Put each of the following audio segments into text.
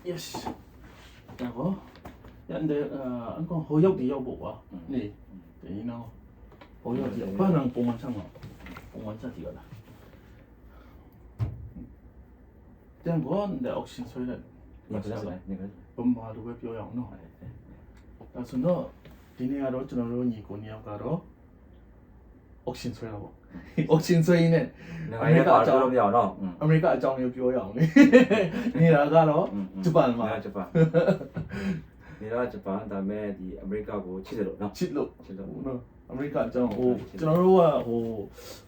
yes 然后人哋安講好喐啲喐步啊，你你呢？好喐啲，不能ပုံမှန်生活，ပုံမှန်真係㗎啦。但係人哋屋先衰咧，ပုံမှန်都會表揚咯。但係呢，ဒီနေ့ကတော့ကျွန်တော်တို့ညီကိုနှစ်ယောက်ကတော့屋先衰啦喎，屋先衰နဲ့အမေရိကအကြောင်းလို့မရအောင်နော်အမေရိကအကြောင်းလေးပြောရအောင်လေနေတာကတော့ဂျပန်မှာဂျပန်နေတာဂျပန်ဒါမဲ့ဒီအမေရိကကိုချစ်တယ်လို့နော်ချစ်လို့နော်အမေရိကအကြောင်းဟိုကျွန်တော်တို့က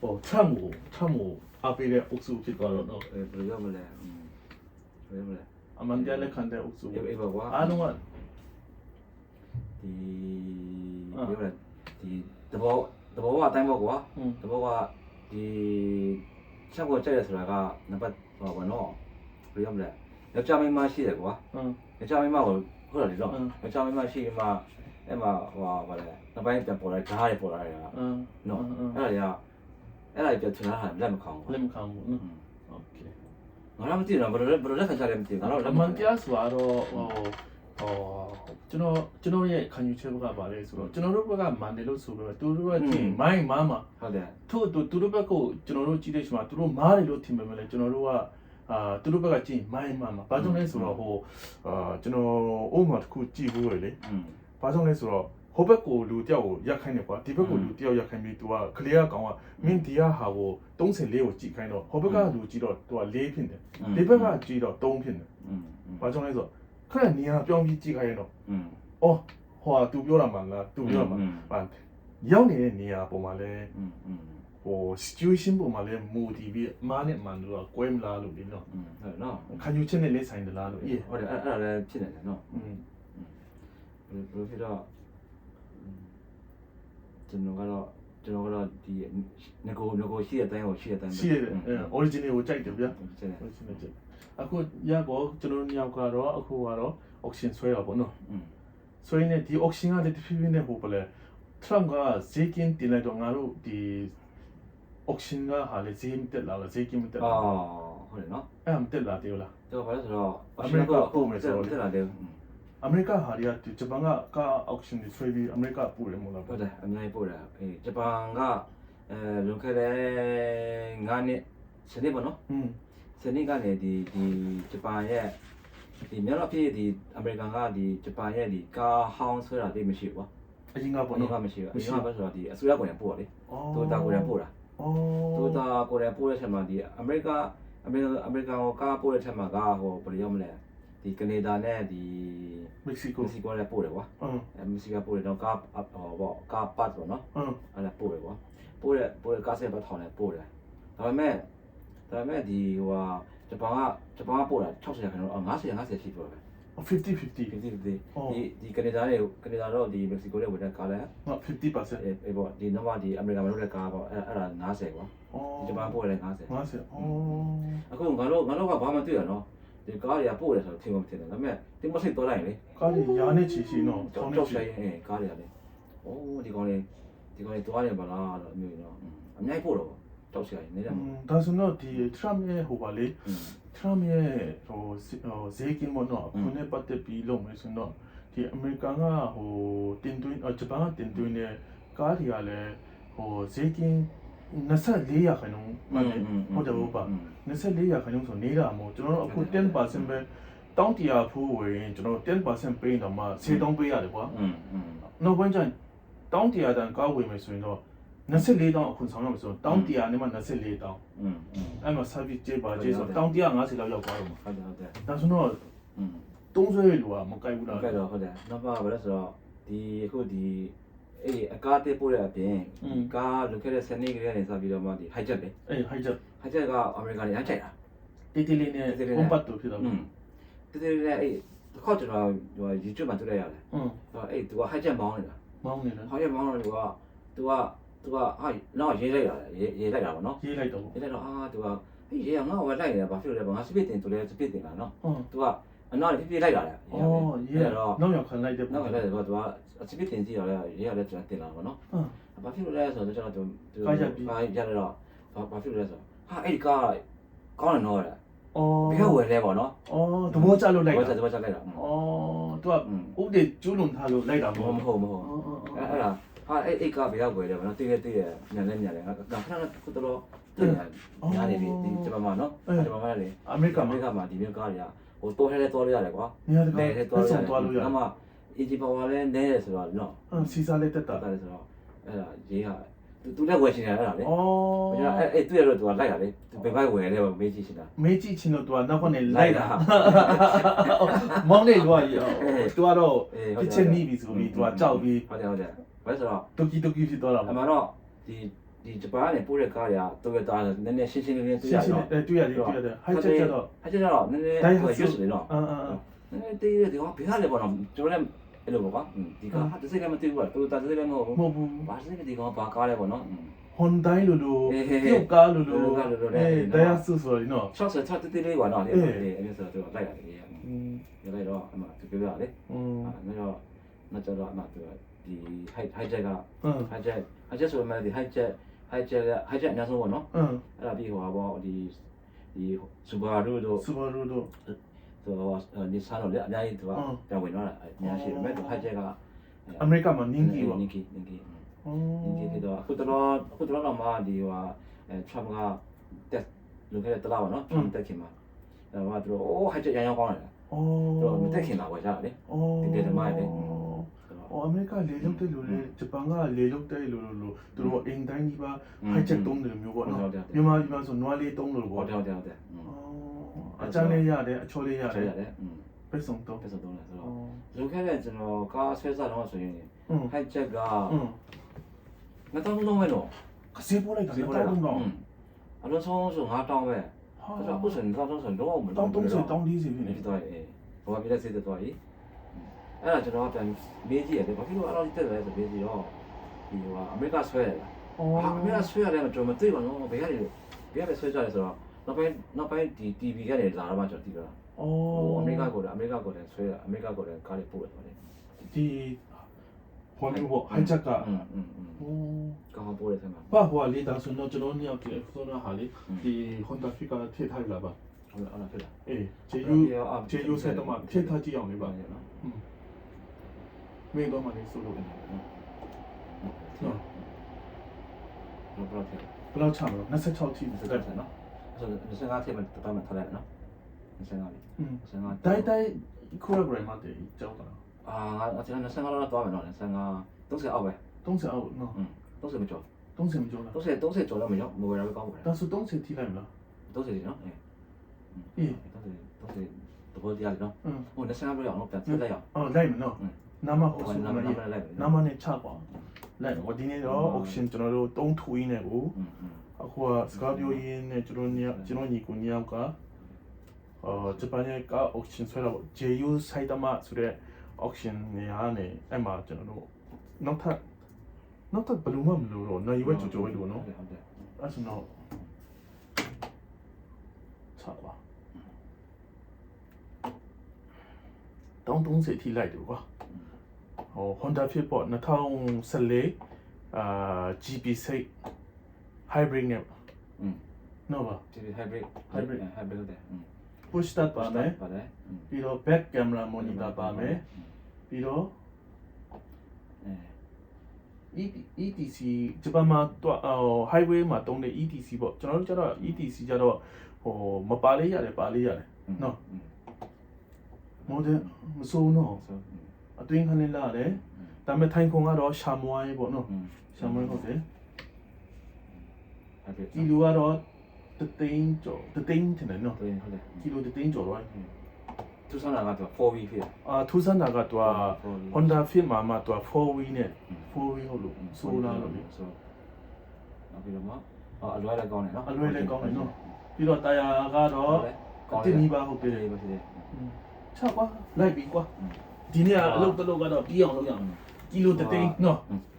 ဟို Trump ကိုအားပေးတဲ့အုပ်စုဖြစ်သွားတော့နော်ဘယ်လိုမလဲဘယ်လိုမလဲအမှန်တရားလက်ခံတဲ့အုပ်စုအေးပါကွာအားလုံးကဒီပြောရဒီတဘောကအတိုင်းပေါ့ကွာတဘောကဒီချက်ကိုကြိုက်ရဆိုတာကနံပါတ်ဟောပါနော်ဘယ်လိုမလဲယောက်ျားမိန်းမရှိတယ်ကွာယောက်ျားမိန်းမကိုဟုတ်တယ်တော့ယောက်ျားမိန်းမရှိမှအဲ့မှာဟောပါလေနှစ်ပိုင်းပြန်ပေါ်လာဓာတ်ရပေါ်လာတယ်ကနော်အဲ့ဒါပြထနာလက်မခံဘူးလက်မခံဘူးโอเคငါလည်းမသိတော့ဘယ်လိုလက်ခံချတယ်မသိဘူးငါတော့အမှန်တရားဆိုတော့ကျွန်တော်ရဲ့ခံယူချက်ဘက်ကပါလေဆိုတော့ကျွန်တော်တို့ဘက်ကမန်တယ်လို့ဆိုတော့သူတို့ကကြည့်မိုင်းမားမှာဟုတ်တယ်သူတို့ဘက်ကကျွန်တော်တို့ကြည့်တဲ့ချိန်မှာသူတို့မားတယ်လို့ထင်ပေမဲ့လည်းကျွန်တော်တို့ကသူတို့ဘက်ကကြည့်မိုင်းမားမှာဘာကြောင့်လဲဆိုတော့ကျွန်တော်အိုးမှာတစ်ခုကြည့်ဘူးလေဘာကြောင့်လဲဆိုတော့ဟိုဘက်ကိုလူတယောက်ကိုရက်ခိုင်းတယ်ကွာဒီဘက်ကိုလူတယောက်ရက်ခိုင်းပြီးသူကကလေးကကောင်ကမင်းဒီဟာကို34ကိုကြည့်ခိုင်းတော့ဟိုဘက်ကလူကြည့်တော့သူက4ဖြစ်တယ်ဒီဘက်ကကြည့်တော့3ဖြစ်တယ်ဘာကြောင့်လဲဆိုတော့ခက်နေရာပြောင်းပြီးကြည့်ခိုင်းရတော့အော်ဟိုသူပြောတာမှလားသူပြောတာမှရောက်နေတဲ့နေရာပုံမှာလဲဟို situation ပုံမှာလဲမူတည်ပြီးမားနဲ့မှန်တော့ကွဲမလားလို့ဒီနော်ဟုတ်နော်ခံယူချက်နဲ့လဲဆိုင်တယ်လားလို့အေးဟုတ်တယ်အဲ့ဒါလည်းဖြစ်နေတယ်နော်ဘယ်လိုဖြစ်တော့ကျွန်တော်ကတော့ဒီငကိုရှိတဲ့အတိုင်းကိုရှိတဲ့အတိုင်းရှိတယ် original ကိုကြိုက်တယ်ဗျာ original ကြိုက်အခုရတော့ကျွန်တော်ညောက်ကတော့အခုကတော့ auction ဆွဲတာပေါ့နော်ဆွဲနေဒီ auction ကတည်းကဖြစ်နေဟိုပလဲ Trump ကဈေးကင်းတင်လိုက်တော့ငါတို့ဒီ auction ကဟာလေဈေးမတက်လာလားဈေးကင်းမတက်လာဟုတ်တယ်နော်အဲ့မတက်လာသေးလားတော့ဘာလဲဆိုတော့ အမေရိကပို့မယ်ဆိုတော့တက်လာတယ်အမေရိကဟာတွေကဂျပန်က auction တွေဆွဲပြီးအမေရိကပို့တယ်မဟုတ်လားဟုတ်တယ်အများကြီးပို့တယ်ဂျပန်ကလွန်ခဲ့တဲ့9နှစ်10နှစ်ပေါ့နော်10နှစ်ကနေဒီဂျပန်ရဲ့ဒီမြန်မာပြည်ဒီအမေရိကန်ကဒီဂျပန်ရဲ့ဒီကားဟောင်းဆွဲတာတိတ်မရှိဘူးကွာအရင်ကပေါ့နော်မရှိဘူးအရင်ကပဲဆိုတော့ဒီအစိုးရကိုယ်တိုင်ပို့တယ်တိုတာကိုယ်တိုင်ပို့တာတိုတာကိုယ်တိုင်ပို့တဲ့ချက်မှာဒီအမေရိကန်ကိုကားပို့တဲ့ချက်မှာကဟိုဘယ်လိုရောက်မလဲဒီကနေဒါနဲ့ဒီမက္ကဆီကိုလည်းပို့တယ်ကွာမက္ကဆီကိုပို့တယ်တော့ကားဟောပေါ့ကားပတ်ပေါ့နော်အဲ့ဒါပို့တယ်ကွာပို့တဲ့ကားစင်ပတ်ထောင်လည်းပို့တယ်ဒါပေမဲ့ဒီဟိုဟာဂျပန်ကပို့တာ60ရာခိုင်နှုန်း50ရှိပို့တယ်50ဒီကနေဒါတော့ဒီမက္ကဆီကိုလည်းဝင်တဲ့ကားလည်း50%အေးပေါ့ဒီနောက်မှဒီအမေရိကန်မှာလုပ်တဲ့ကားပေါ့အဲ့ဒါ90ကွာဒီဂျပန်ပို့တယ်90အခုငါတို့ကဘာမှတွေ့ရနော်ဒီကားတွေကပို့တယ်ဆိုတော့ထင်မှမထင်တယ်ဒါပေမဲ့တင်မစိတ်တော့လိုက်လေကားတွေရာနဲ့ချီရှိနော်ကြောက်ဆိုင်ကားတွေကလေအိုးဒီကောင်တွေသွားနေပါလားတော့အမျိုးနော်အများကြီးပို့တော့ကြောက်ဆိုင်နေတယ်ဒါဆိုတော့ဒီ Trump ရဲ့ဟိုပါလေ Trump ရဲ့ဟိုဈေးကင်းမနော်အခုနဲ့ပတ်သက်ပြီးလုပ်မယ်ဆိုတော့ဒီအမေရိကန်ကဟိုတင်သွင်းဂျပန်ကတင်သွင်းတဲ့ကားတွေကလည်းဟိုဈေးကင်း24ရာခိုင်နှုန်းမှလည်းဟုတ်တယ်ဟုတ်ပါ24ရာခိုင်နှုန်းဆိုနေတာမဟုတ်ကျွန်တော်တို့အခု10%ပဲတောင်းတရာဖိုးဝင်ကျွန်တော်10%ပေးတော့မှ10,000ပေးရတယ်ကွာနောက်ပိုင်းကျတောင်းတရာတန်ကားဝင်မယ်ဆိုရင်တော့24တောင်းအခုဆောင်ရမယ်ဆိုတော့တောင်းတရာနဲ့မှ24တောင်းအဲ့မှာ service ကြေးပါကြေးဆိုတောင်း150လောက်ရောက်သွားတော့မှာဟုတ်တယ်ဒါဆိုတော့သုံးဆွဲလူကမကိုက်ဘူးလားကိုက်တော့ဟုတ်တယ်နောက်ပါဘာလဲဆိုတော့ဒီအခုဒီအကားတေးပို့တဲ့အပြင်ကားလုခဲ့တဲ့စနေကလေးကနေစပြီးတော့မှဒီ hijack ပဲhijack ကအမေရိကန်တွေအကြိုက်တာတီတီလေးနဲ့ကွန်ပတ်တူဖြစ်တော့တီတီလေးနဲ့တစ်ခေါက်ကျွန်တော်ဟို YouTube မှာတွေ့လိုက်ရတယ်သူက hijack မောင်းနေတာhijack မောင်းတော့သူကဟာတော့ရေးလိုက်တာပေါ့နော်ရေးလိုက်တော့သူကရေးအောင်ငါ့ကိုလိုက်နေတာဘာဖြစ်လို့လဲငါစပစ်တင်တူလဲစပစ်တင်တာနော်သူကအနောက်ပြပြလိုက်တာလေရေးတော့နောက်ရောက်ခံလိုက်တယ်နောက်ခံလိုက်တယ်သူကအစပစ်တင်ကြည့်တော့ရေးရတဲ့ကျွန်တော်တင်လာပါနော်ဘာဖြစ်လို့လဲဆိုတော့ကျွန်တော်ကားရပြီးရတော့ဘာဖြစ်လို့လဲဆိုတော့ဟာအဲ့ဒီကားကောင်းတယ်နော် ဘယ်ကဝယ်လဲပေါ့နော် သဘောကျလို့လိုက် ဝယ် တာ ချက်သဘောချက်လိုက်တာ သူကဥဒေကျူးလွန်ထားလို့လိုက်တာမဟုတ် မဟုတ်အဲ့ဒါဟာအဲ့ကဘယ်ကဝယ်လဲပေါ့နော်တည်တယ်ညနေညနေငါခဏခုတော့တင်ညာနေပြီဒီဂျပန်မှာနော်ဂျပန်မှာလေ အမေရိကန် အမေရိကန်မှာဒီမျိုးကားတွေကဟိုတော်ထဲတော်ရတယ်ကွာ နေရာတကာ ထဲတော်ရတယ်အမအင်ဂျီပါဝါလည်းနဲတယ်ဆိုတော့နော် စီစားလေးတက်တာ တာတယ်ဆိုတော့အဲ့ဒါရေးဟာသူလည်းဝယ်ချင်တယ်အဲ့ဒါလေ ဩ ကျွန်တော်အဲ့တွေ့ရတော့သူကလိုက်တာလေသူဘယ်ဘက်ဝယ်လဲမေးကြည့်ရှင်တာ မေးကြည့်ချင်းတော့သူကနောက်ကနေလိုက်တာမောင်းနေတော့သူကတော့ပြစ်ချင်နေပြီဆိုပြီးသူကကြောက်ပြီး ဟုတ်တယ်ဘယ်ဆိုတော့ တုတ်ကြီးဖြစ်သွားတာ အမှန်တော့ဒီဂျပန်ကနေပို့တဲ့ကားတွေကတော်တော်နည်းနည်းရှင်းရှင်းလင်းလင်းတွေ့ရတော့ တွေ့ရတယ်ဟိုက်ချက်ကျတော့ ဟိုက်ချက်တော့နည်းနည်းဟိုရွှေ့နေတော့နည်းနည်းတေးတယ်ဒီကဘယ်လဲပေါ့နော်ကျွန်တော်လည်းအဲ့လိုပေါ့ကွာဒီကဟာတစ်စိတ်လည်းမသိဘူးကွာတော်တော်တစ်စိတ်လည်းမဟုတ်ဘူး မဟုတ်ဘူး ဘာစိတ်ဒီကဘာကားလဲပေါ့နော် ဟွန်ဒိုင်းလိုပြုတ်ကားလိုတရားစုဆိုရင်တော့ ဆော့ဆော့တေးလေးကွာနော်အဲ့ဒါဆိုတော့လိုက်ရတယ်ရလိုက်တော့အမှသူပြောရတယ်အဲ့တော့နောက်တော့အမှသူဒီ high jet က high jet ဆိုမှဒီ high jet အများဆုံးပေါ့နော်အဲ့ဒါပြီးဟိုပါပေါ့ဒီ Subaru တို့ ဆိုNissan တို့လည်းအများကြီးသူကပြန်ဝင်သွားတာအများရှိတယ်မဲ့သူ high jet ကအ မေရိကန်မှာနင်းကြီးပေါ့ နင်းကြီးတော့အခုတော့မှဒီဟိုTrump ကတက်လုပ်ခဲ့တဲ့တလားပေါ့နော် Trump တက်ခင်မှာအဲ့တော့သူတို့ high jet ရမ်းကောင်းတယ်သူတို့မတက်ခင်လာပဲကြားတယ်ဒီမိုင်းလေ အမေရိကလေလုတ်တဲ့လူတွေဂျပန်ကလေလုတ်တဲ့လူသူတို့အိမ်တိုင်းကြီးပါဟိုက်ချက်တုံးတယ်မျိုးပေါ့နော်မြန်မာပြည်မှာဆိုနွားလေးတုံးလို့ပေါ့ ဟုတ်တယ် အချမ်းလေးရတယ်အချောလေးရတ ဆက် ယ် ရတယ် ပဲဆုံးတော့ ပဲဆိုတော့ဆိုတော့လုပ်ခဲ့တဲ့ကျွန်တော်ကားဆွဲစားတော့ဆိုရင် high jet ကငါတောင်းလုံးပဲတော့ ကစေးပိုးလိုက်တာတောင်းတော့ အလုံးဆုံးဆို9တောင်းပဲဆိုတော့အခုဆိုရင်တော့ဆိုတော့မ တောင်း30တောင်း40ဖြစ်နေ ဖြစ်သွားတယ်ဘာဖြစ်လဲစိတ်သွားပြီအဲ့ဒါကျွန်တော်ပြန်မေးကြည့်ရတယ်ဘာဖြစ်လို့အဲ့လိုတက်လဲဆိုပြီးတော့ဒီဟိုအမေရိကဆွဲတယ်အမေရိကဆွဲရတယ်ကျွန်တော်မသိပါဘူးဘယ်ကနေဆွဲကြလဲဆိုတော့နောက်ပိုင်းဒီ TV ကနေလာတော့မှကျွန်တော်သိတော့အမေရိကကိုလည်းဆွဲအမေရိကကိုလည်းကားလေးပို့တယ်ဆိုတယ် ဒီဟိုမျိုးပေါ့ဟိုက်ချက်က ကားပို့တယ်ဆက်မှာ ဘာဟိုလေးဒါဆိုတော့ကျွန်တော်ညောက်တယ်ဆိုတော့ဟာလေဒီ Honda Fit ကထည့်ထားလာပါ ဟုတ်လားဖြစ်လား အေးခြေယူဆက်တော့မှထည့်ထားကြည့်အောင်လေပါနော်မင်းတော့မှလည်းဆိုလို့နော် ဘယ်လိုဖြစ် ဘယ်လောက်ချမလို့26ထိစတက်တယ်နော် ဆို25ထဲမှာတော်မှထားလိုက်နော်25လေး25 တိုင်းခိုးရကြမှာတည်ကြောက်တာ ငါကျွန်တော်25လောက်တော့မယ်နော်25 30အောက်ပဲ 30အောက်နော် 30မကျော် 30မကျော်လား 30ကျော်တော့မရောက်မဝယ်ရပဲကောင်းပါတယ် ဒါဆို30ထိလိုက်မလား 30နော်အေး30ဘောတရားနော်ဟို25လောက်အောင်ပြန်ဆက်လိုက်အောင် လိုက်မနော်နာမဟုတ်ဆို နာမလိုက် နာမနဲ့ချပါလိုက်တော့ဒီနေ့တော့ auction ကျွန်တော်တို့3ထူရင်းနဲ့ကိုအခုကစကားပြောရင်းနဲ့ကျွန်တော်ညီကိုညောက်ကဂျပန်ရဲ့က auction ဆွဲတော့ JU 埼玉ဆိုတဲ့ auction နေရာနဲ့အဲ့မှာကျွန်တော်တို့နောက်ထပ်ဘယ်လိုမှမလို့တော့နိုင်ရွက်ကြိုပဲလို့နော်အဲ့ဆိုတော့ချပါတောင်း30ထိလိုက်တယ်ကွာHonda Fit ပေါ့2014 GP6 hybrid နဲ့နော်ပါ hybrid တဲ့ push start ပါမယ် ပါတယ် ပြီးတော့ back camera monitor ပါမယ်ပြီးတော့ ETC ဂျပန်မှာတော့ highway မှာတုံးတဲ့ ETC ပေါ့ကျွန်တော်တို့ကျတော့ ETC ကျတော့မပါလေးရတယ်ပါလေးရတယ်နော်မော်ဒယ်မစိုးနော်အတွင်းခနဲ့လာတယ်ဒါပေမဲ့ထိုင်ခုံကတော့ရှာမွိုင်းပေါ့နော်ရှာမွိုင်းဟုတ်တယ်ဒီလူကတော့တသိန်းကျော်တယ်နော် ဟုတ်တယ် ကီလိုတသိန်းကျော်တော့ သူဆန်းလာကတော့ 4V ဖြစ်တယ် ထူးဆန်းတာကသူက Honda Fit မှာမှသူက 4V နဲ့ 4V ဟုတ်လို့ဆိုလာလို့လေဆို နောက်ပြီးတော့မှအလွယ်လည်းကောင်းတယ်နော် အလွယ်လည်းကောင်းတယ်နော်ပြီးတော့တာယာကတော့တင်နီးပါဟုတ်တယ် ပါဖြစ်တယ် ချကွာလိုက်ပြီကွာဒီနေ့အလုပ်ကတော့ပြီးအောင်လုပ်ရအောင်ကီလိုတသိန်းနော်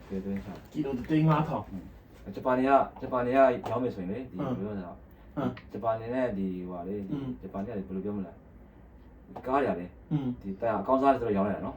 ဒီသိန်းချ ကီလိုတသိန်း5000 ဂျပန်တွေကရောင်းမယ်ဆိုရင်လေဒီပြောတာဂျပန်နေနဲ့ဒီဟိုလေဂျပန်တွေကဘယ်လိုပြောမလဲကားရတယ်ဒီတာအကောင်းစားတွေဆိုတော့ရောင်းရတယ်နော်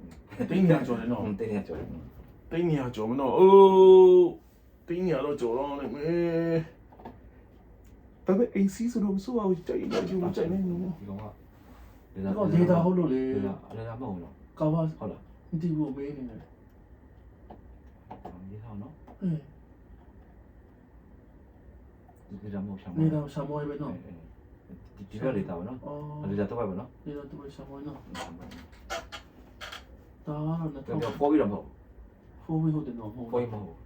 တင်းညာကျော်တယ်နော် တင်းနေကျော်တယ် တင်းညာကျော်မနော်အိုးတင်းညာတော့ကျော်တော့နေမယ်ဒါပေမဲ့အိမ်စီးဆိုတော့မစိုးအောင်ကြိုက်နေကြုံကြိုက်နေနော် ဒီကောင်က တော့ဒေတာဟုတ်လို့လေ လေလာမဟုတ်နော် ကောင်းပါ ဟုတ်လား မသိဘူးမေးနေတယ် ဒီဟောနော် ဟင်း ဒီလာမဟုတ်ဆာမ နေတော့ဆာမွေးပဲနော် ဒီဘက်လေးတာနော် အော် လေလာတော့ပဲနော် နေတော့သူဆာမွေးနော်ဒါတော့ တော့ တော့ ပေါ်ပြီးတော့မဟုတ် 4 way ဟုတ်တယ်နော်ဟုတ် ပေါ်မဟုတ်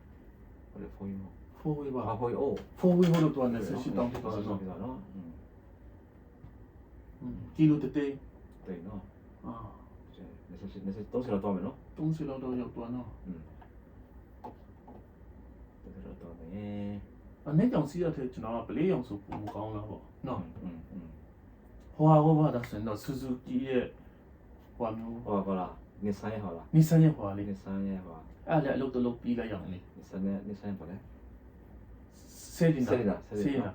ဟုတ်တယ်ပေါ်မဟုတ် 4 way ပါ 啊，会哦， 4 way ဟုတ်လို့တော့နေရှိတောင်းဖြစ်သွား 是 တော့ 这样喏，ကီလိုတသေး 对喏， အာ 那是都是要多没喏， 30လောက်တော့ရောက်သွားနော် 都是要多没， အနေကြောင့်စီးရတဲ့ကျွန်တော်ကပလေးအောင်ဆိုပုံကောင်းလာပေါ့နော် 嗯， ဟိုဟာဒါဆိုတော့ဆူဇူကီရဲ့ဟိုမျိုး 好啦，你三也好了， နီဆန်ရဲ့ဟိုလေး 你三也好， အဲ့လည်းအလုပ်တလုပ်ပြီးလိုက်ရအောင်လေ 你三好嘞， ဆဲတင်တာ 是的，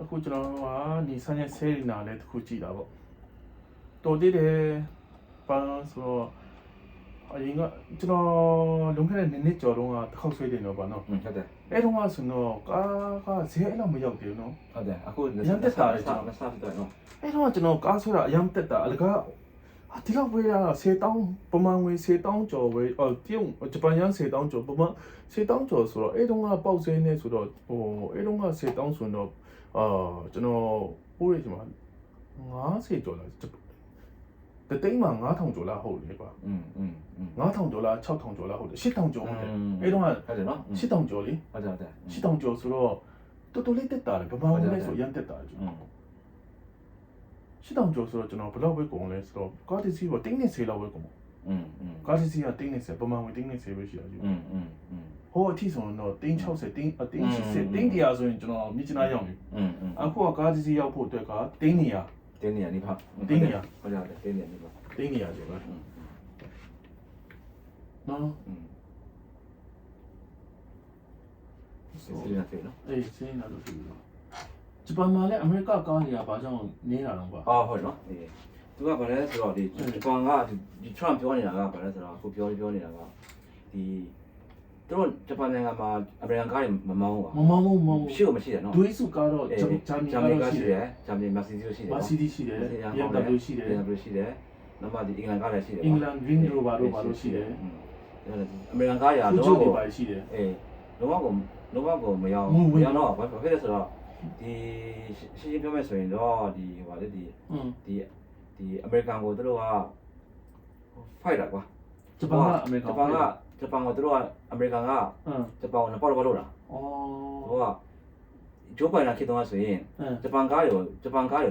အခုကျွန်တော်ကနီဆန်ရဲ့ဆဲတင်တာလည်းတစ်ခုကြည့်တာပေါ့တော်သေးတယ်ပန်းဆိုတော့အရင်ကကျွန်တော်လုံခဲ့တဲ့နှစ်ကျော်တုန်းကတစ်ခေါက်ဆွေးတယ်တော့ပါနော် 好的， အဲ့တုန်းကဆိုတော့ကားဈေးအဲ့လောက်မရောက်သေးဘူးနော် 好的，啊，那啥是对喏， အဲ့တော့ကျွန်တော်ကားဆွဲတာအရင်တက်တာအလကားဒီလောက်ဝေးရ10တောင်းပမာငွေ10တောင်းကျော်ဝေးတရုတ်ဂျပန်ရန်10တောင်းကျော်ပမာ10တောင်းကျော်ဆိုတော့အဲ့တုန်းကပေါက်ဈေးနေဆိုတော့အဲ့တုန်းက10တောင်းဆိုတော့ကျွန်တော်ပိုးရကျွန်တော်50ကျော်လားတသိန်းမှာ9000ကျော်လားဟုတ်လေကွာ9000ကျော်လား6000ကျော်လားဟုတ်တယ်8000ကျော်ဟုတ်တယ်အဲ့တုန်းက 好的喏， 8000ကျော်လေ 好的好的， 8000ကျော်ဆိုတော့တော်တော်လေးတက်တာလေပမာငွေလဲဆိုရန်တက်တာကျွန်တော်ရှစ်တောင်ကျော်ဆိုတော့ကျွန်တော်ဘယ်လောက်ပဲကုန်လဲဆိုတော့ကားတစ်စီးပေါ့တင်းနေစေလောက်ပဲကုန်ပေါ့ကားတစ်စီးကတင်းနေစေပမာဝင်တင်းနေစေပဲရှိတာယူဟိုအထိဆိုတော့တင်း60တင်း80တင်း100ဆိုရင်ကျွန်တော်မြစ်ချနာရောက်ပြီအခုကကားတစ်စီးရောက်ဖို့အတွက်ကတင်းနေရ 点点你跑，好的好的，点点你跑， တင်းနေရကျော်ပဲနော် 是这样对喏。 အေးစင်းလာလို့ဒီလိုဂျပန်မှာလည်းအမေရိကကားတွေကဘာကြောင့်နေတာလဲကွာ 啊，好喏，သူကဘာလဲဆိုတော့ဒီကောင်ကဒီ Trump ပြောနေတာကဘာလဲဆိုတော့အခုပြောနေတာကဒီသူတို့ဂျပန်နိုင်ငံမှာအမေရိကန်ကားတွေမမောင်းဘူး မမောင်းဘူး ရှိလို့မရှိတယ်နော် ဒွေးစုကားတော့ဂျာမီကားရှိတယ် ဂျာမနီမာစီစီရှိတယ် မာစီဒီရှိတယ် BMW ရှိတယ် BMW ရှိတယ်နောက်မှဒီအင်္ဂလန်ကားလည်းရှိတယ် အင်္ဂလန် Range Rover တို့ဘာလို့ရှိတယ် အမေရိကန်ကားရာ ဖူ လုံး ဂျို ဝ တွေ ကို ပါရှိတယ် လုံးဝကိုမရောက်တော့ဘာဖြစ်လဲဆိုတော့ဒီရှင်းပြောမယ်ဆိုရင်တော့ဒီဟိုလေဒီအမေရိကန်ကိုသူတို့က fight တာကွာ ဂျပန်ကအမေရိကန် ဂျပန်ကိုသူတို့ကအမေရိကန်ကဂျပန်ကိုနပေါတော့လို့လား အော် ဟိုကဂျိုးပိုင်လာခေတုန်းကဆိုရင်ဂျပန်ကားတွေတ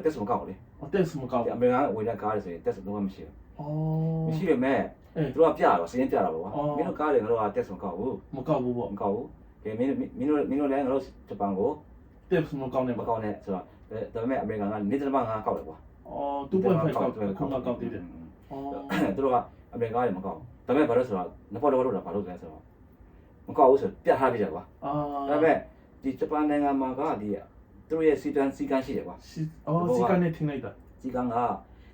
က်စမကောက်လေ အတက်စမကောက် အမေရိကန်ဝင်တဲ့ကားတွေဆိုရင်တက်စလုံးဝမရှိဘူး အော် မရှိပေမဲ့သူတို့ကပြတော့စရင်ပြတာပေါ့ကွာမင်းတို့ကားတွေငါတို့ကတက်စမကောက်ဘူး မကောက်ဘူးပေါ့ မကောက်ဘူးကဲမင်းတို့လည်းငါတို့ဂျပန်ကို တက်စမကောက်နေ မ ပေါ့ ကောက်နဲ့ဆိုတော့ဒါပေမဲ့အမေရိကန်ကနေတမငါကောက်တယ်ကွာ အော်2.5ကောက်တယ်ခုနကောက်သေးတယ်အော် သူတို့ကအမေရိကန်တွေမကောက်ဒါပေမဲ့ဘာလို့ဆိုတော့နပေါတော့လို့လားဘာလို့လဲဆိုတော့မကောက်ဘူးဆိုပြတ်ထားပြကြကွာ အာ ဒါပေမဲ့ဒီဂျပန်နိုင်ငံမှာကဒီသူတို့ရဲ့စီကန်းရှိတယ်ကွာ အော်စီကနေထင်းလိုက်တာ စီကန်းက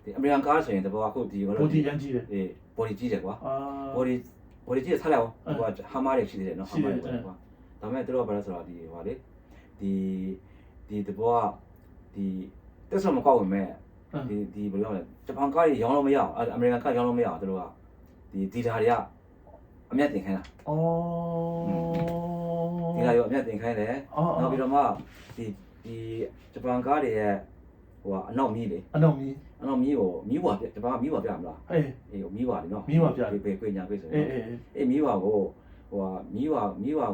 ဒီအမေရိကန်ကားဆိုရင်တဘောအခုဒီဘာ ဘို လို့ ဒီရန်ကြီးတယ် အေးဘော်ဒီကြီးတယ်ကွာ အာ ဘော်ဒီကြီးဆက်လိုက်အောင်ဟိုကဟာမားတွေရှိတယ်နော်ဟာမားတွေကွာဒါပေမဲ့သူတို့ကဘာလဲဆိုတော့ဒီဟိုလေဒီတဘောကဒီတက်စမကောက်ဝင်မဲ့ဒီဘယ်လိုလဲဂျပန်ကားကြီးရောင်းလို့မရအောင်အမေရိကန်ကားရောင်းလို့မရအောင်သူတို့ကဒီဓာတွေကအမျက်တင်ခိုင်းတာ အော် ဒီကရောအမျက်တင်ခိုင်းတယ်နောက်ပြီးတော့မှဒီဂျပန်ကားတွေရဲ့ဟိုကအနောက်မီးလေ အနောက်မီ အနောက်မီးကိုမီးဝါပြဂျပန်ကမီးဝါပြမလား အေး အေးမီးဝါလေနော် မီးဝါပြ ပြေညာပြေဆို အေး အေးမီးဝါကိုဟိုမီးဝါ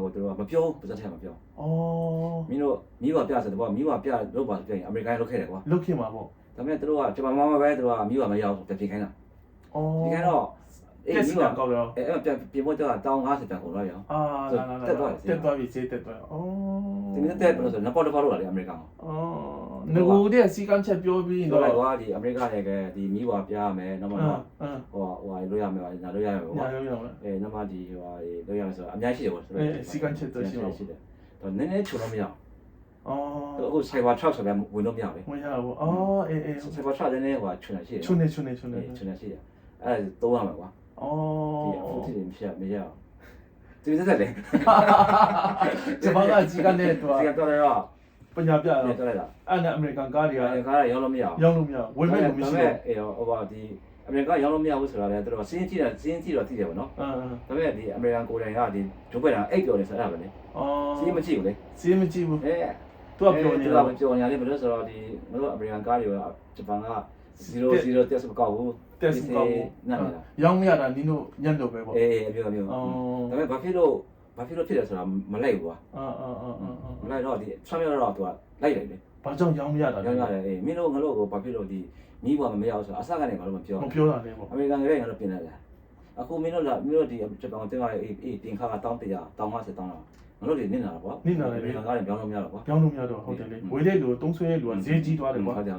ကိုသူတို့ကမပြောပါစက်ထဲမပြော အော် မင်းတို့မီးဝါပြဆိုတော့မီးဝါပြလို့ပါပြောရင်အမေရိကန်လုတ်ခဲ့တယ်ကွာ လုတ်ခင်မှာပေါ့ ဒါပေမဲ့သူတို့ကဂျပန်မှာပဲသူတို့ကမီးဝါမရအောင်ဆိုပြင်ခိုင်းတာ အော် ဒီခိုင်းတော့အေး တက် မီး စ ဝါ ကောက်တော့ အဲ့ပြင်ဖို့တော့တောင်း50ပြန်ကုန်တော့ရအောင် အာလာတက်သွားပြီဈေးတက်သွားအော် ဒီနေ့တက်လို့ဆိုနပေါတော့လေအမေရိကန်ကို အော်ငကိုတဲ့စီကန်းချက်ပြောပြီး ပြော တော့ လိုက်ကွာဒီအမေရိကန်ရဲ့ဒီမီးဝါပြရမယ်နောက်မှတော့ဟိုလို့ရမယ်ညာလို့ရမယ် ညာ ကွာ ရောရောလား နောက်မှဒီဟိုလို့ရမယ်ဆိုတော့အများကြီးရှိတယ်ကွာဆိုတော့ စီကန်းချက်တော့ရှိပါ ရှိတယ်တော့နည်းနည်းချုံလို့မရအောင် အော် အခု cyber truck ဆိုလည်းဝင်လို့မရဘူး ဝင်ရဘူးအော်အေး cyber truck လည်းဟိုချွန်းနေရှိတယ် ချွန်းနေ ချွန်းနေရှိတယ်အဲ့သုံးရမှာကွာ အော် ဒီအခုထိမရအောင်ဒီတက်တယ် ဂျပန်ကကြီးကနေတော့ ဒီကတော့တော့ ပညာပြ တော့ တော့ တက်လိုက်တာ အဲ့နဲ့အမေရိကန်ကားတွေက ကားရောင်းလို့မရအောင် ရောက်လို့မရဝင်မဲ့လို့မရှိဘူး အေးဟိုပါဒီအမေရိကန်ရောင်းလို့မရဘူးဆိုတာလည်းသူတို့စင်းကြည့်တော့သိတယ်ပေါ့နော်ဒါပေမဲ့ဒီအမေရိကန်ကိုယ်တိုင်ကဒီဂျိုးပဲတာအိတ်ပြောနေစတာပဲလေ အော် စီးမကြည့်ဘူးလေ စီးမကြည့်ဘူး သူကပြောနေတာပြောနေတယ်ဘယ်လိုဆိုတော့ဒီငါတို့အမေရိကန်ကားတွေကဂျပန်က0တက်စမကောက်ဘူး တက်စကောနာရောင်းမရတာနင်းတို့ညံ့တော့ပဲပေါ့ အေးအမျိုးဒါပေမဲ့ဘာဖြစ်လို့ဖြစ်တယ်ဆိုတာမလိုက်ဘူးကွာမလိုက်တော့ဒီဆမ်းရတော့သူကလိုက်တယ်လေ ဘာကြောင့်ရောင်းမရတာလဲ ရောင်းရတယ်အေးမင်းတို့ငါတို့ကိုဘာဖြစ်လို့ဒီမီးပွားမရအောင်ဆိုအစကနေငါတို့မပြော မပြောတာလေပေါ့ အမေရိကန်ကလည်းငါတို့ပြင်လိုက်တယ်အခုမင်းတို့ဒီဂျပန်ကိုတင်လာအေးတင်ခါက1100 1050တောင်းတာငါတို့တွေနင့်လာတော့ကွာအမေရိကန်ကလည်းပြောင်းလို့မရတော့ကွာ ပြောင်းလို့မရတော့ဟုတ်တယ်လေဝေးတဲ့လူသုံးဆွဲတဲ့လူကဈေးကြီးသွားတယ်ကွာ ဟုတ်တယ်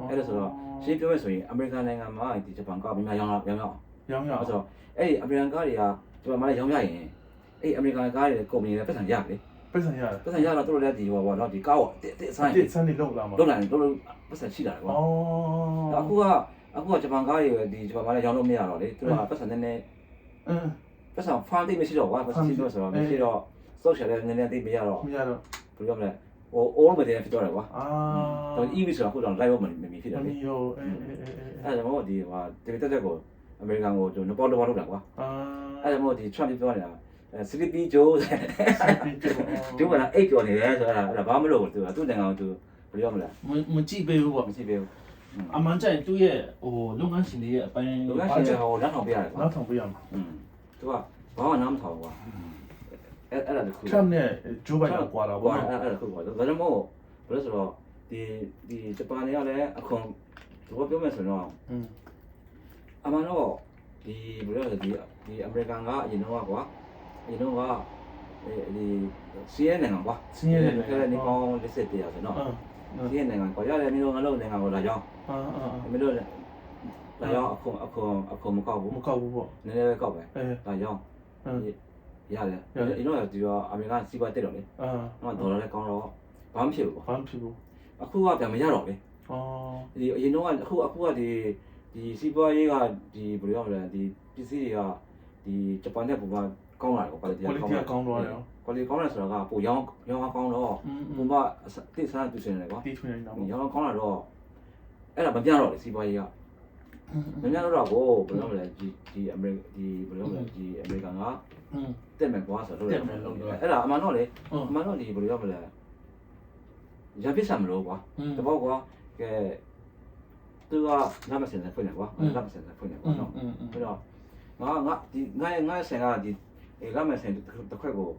အဲ့ဒါဆိုတော့ရှင်းပြောမယ်ဆိုရင်အမေရိကန်နိုင်ငံမှာဒီဂျပန်ကမြန်မာရောင်းရအောင် ရောင်းရ အဲ့ဆိုအဲ့ဒီအမေရိကန်ကားတွေကဂျပန်မှာလည်းရောင်းရရင်အဲ့အမေရိကန်ကားတွေကုမ္ပဏီတွေပတ်စံရတယ် ပတ်စံရတယ် ပတ်စံရတော့သူတို့လည်းဒီဟိုပေါ့နော်ဒီကားကိုတစ်ဆိုင် တစ်ဆန်းနေလောက်လာမှာ လောက်လာရင်တို့ပတ်စံရှိတာကွာ အော် အခုကဂျပန်ကားတွေဒီဂျပန်မှာလည်းရောင်းလို့မရတော့လေသူကပတ်စံနည်းနည်းပတ်စံဖန်တိတ်မရှိတော့ကွာပတ်စံရှိတော့ဆိုတော့မရှိတော့ social လည်းနည်းနည်းသိမရတော့ မရတော့ ဘယ်လိုမလဲဟို all မတည်းဖြစ်တော့တယ်ကွာ တော့ EV ဆိုတာခုတော့ live မဖြစ်တယ်လေ ရော အဲ့ဒါမို့ဒီဟာတက်ကိုအမေရိကန်ကိုကျွန်တော်တော့လောက်တာကွာအဲ့ဒါမို့ဒီ Trump ပြောနေတာSleepy Joe ဒီမှာအိတ်ပြောနေတယ်ဆိုတာအဲ့ဒါဘာမလို့သူကသူ့နိုင်ငံကိုသူဘယ်လိုမလဲ မကြည့်ပေးဘူးပေါ့ မကြည့်ပေးဘူး အမှန်ကျရင်သူ့ရဲ့ဟိုလုပ်ငန်းရှင်တွေရဲ့အပိုင်း လူကရှင်ဟိုလက်ထောင်ပြရတယ်ကွာ နောက်ထောင်ပေးရမှာ သူကဘာမှနားမထောင်ကွာအဲ့ဒါတခု Trump နဲ့ Joe Biden ကွာတာပေါ့ အဲ့ဒါတခုကွာဒါကြောင့်မို့ဘယ်လိုဆိုတော့ဒီဂျပန်တွေကလည်းအခုသူကပြောမယ်ဆိုတော့အမှန်တော့ဒီဘယ်လိုလဲဒီအမေရိကန်ကအရင်တော့ကွာအရင်တော့ကဒီစီးရဲနိုင်ငံကွာ စင်းရဲတယ် နေပေါင်းလက်ပြရဆိုတော့စီးရဲနိုင်ငံကွာရတယ်မျိုးငါတို့နိုင်ငံကိုလာကြောင်းမင်းတို့လာကြောင်းအခုမကောက်ဘူး မကောက်ဘူးပေါ့ နည်းနည်းပဲကောက်ပဲလာကြောင်းရတယ်ဒီတော့ဒီကအမေရိကန်စီးပွားတက်တော့လေဒေါ်လာလည်းကောင်းတော့ဘာမှဖြစ်ဘူးကွာ ဘာမှဖြစ်ဘူး အခုကပြန်မရတော့လေ ဒီအရင်တော့အခုကဒီစီးပွားရေးကဒီဘယ်လိုရမလဲဒီပစ္စည်းတွေကဒီဂျပန်နဲ့ပုံကကောင်းလာတယ်ကွာကွာလီတီကောင်းသွားတယ်ကွာလီကောင်းတယ်ဆိုတာကပိုရောင်းကောင်းတော့ပုံကတိစမ်းတူစင်တယ်ကွာ တီထွင်နေတာပေါ့ ရောင်းကောင်းလာတော့အဲ့ဒါမပြတော့လေစီးပွားရေးကမပြတော့ကိုဘယ်လိုမလဲဒီအမေဘယ်လိုမလဲဒီအမေရိကန်ကတက်မယ်ကွာဆိုတော့အဲ့ဒါအမှန်တော့လေအမှန်တော့ဒီဘယ်လိုရမလဲရပြစ်စမလို့ကွာတဘောကွာကဲသူကငါမစင်တဲ့ဖွင့်နေကွာငါမစင်တဲ့ဖွင့်နေကွာနော်ပြီးတော့ငါဒီငါဆင်ကဒီငါမစင်တစ်ခွက်ကို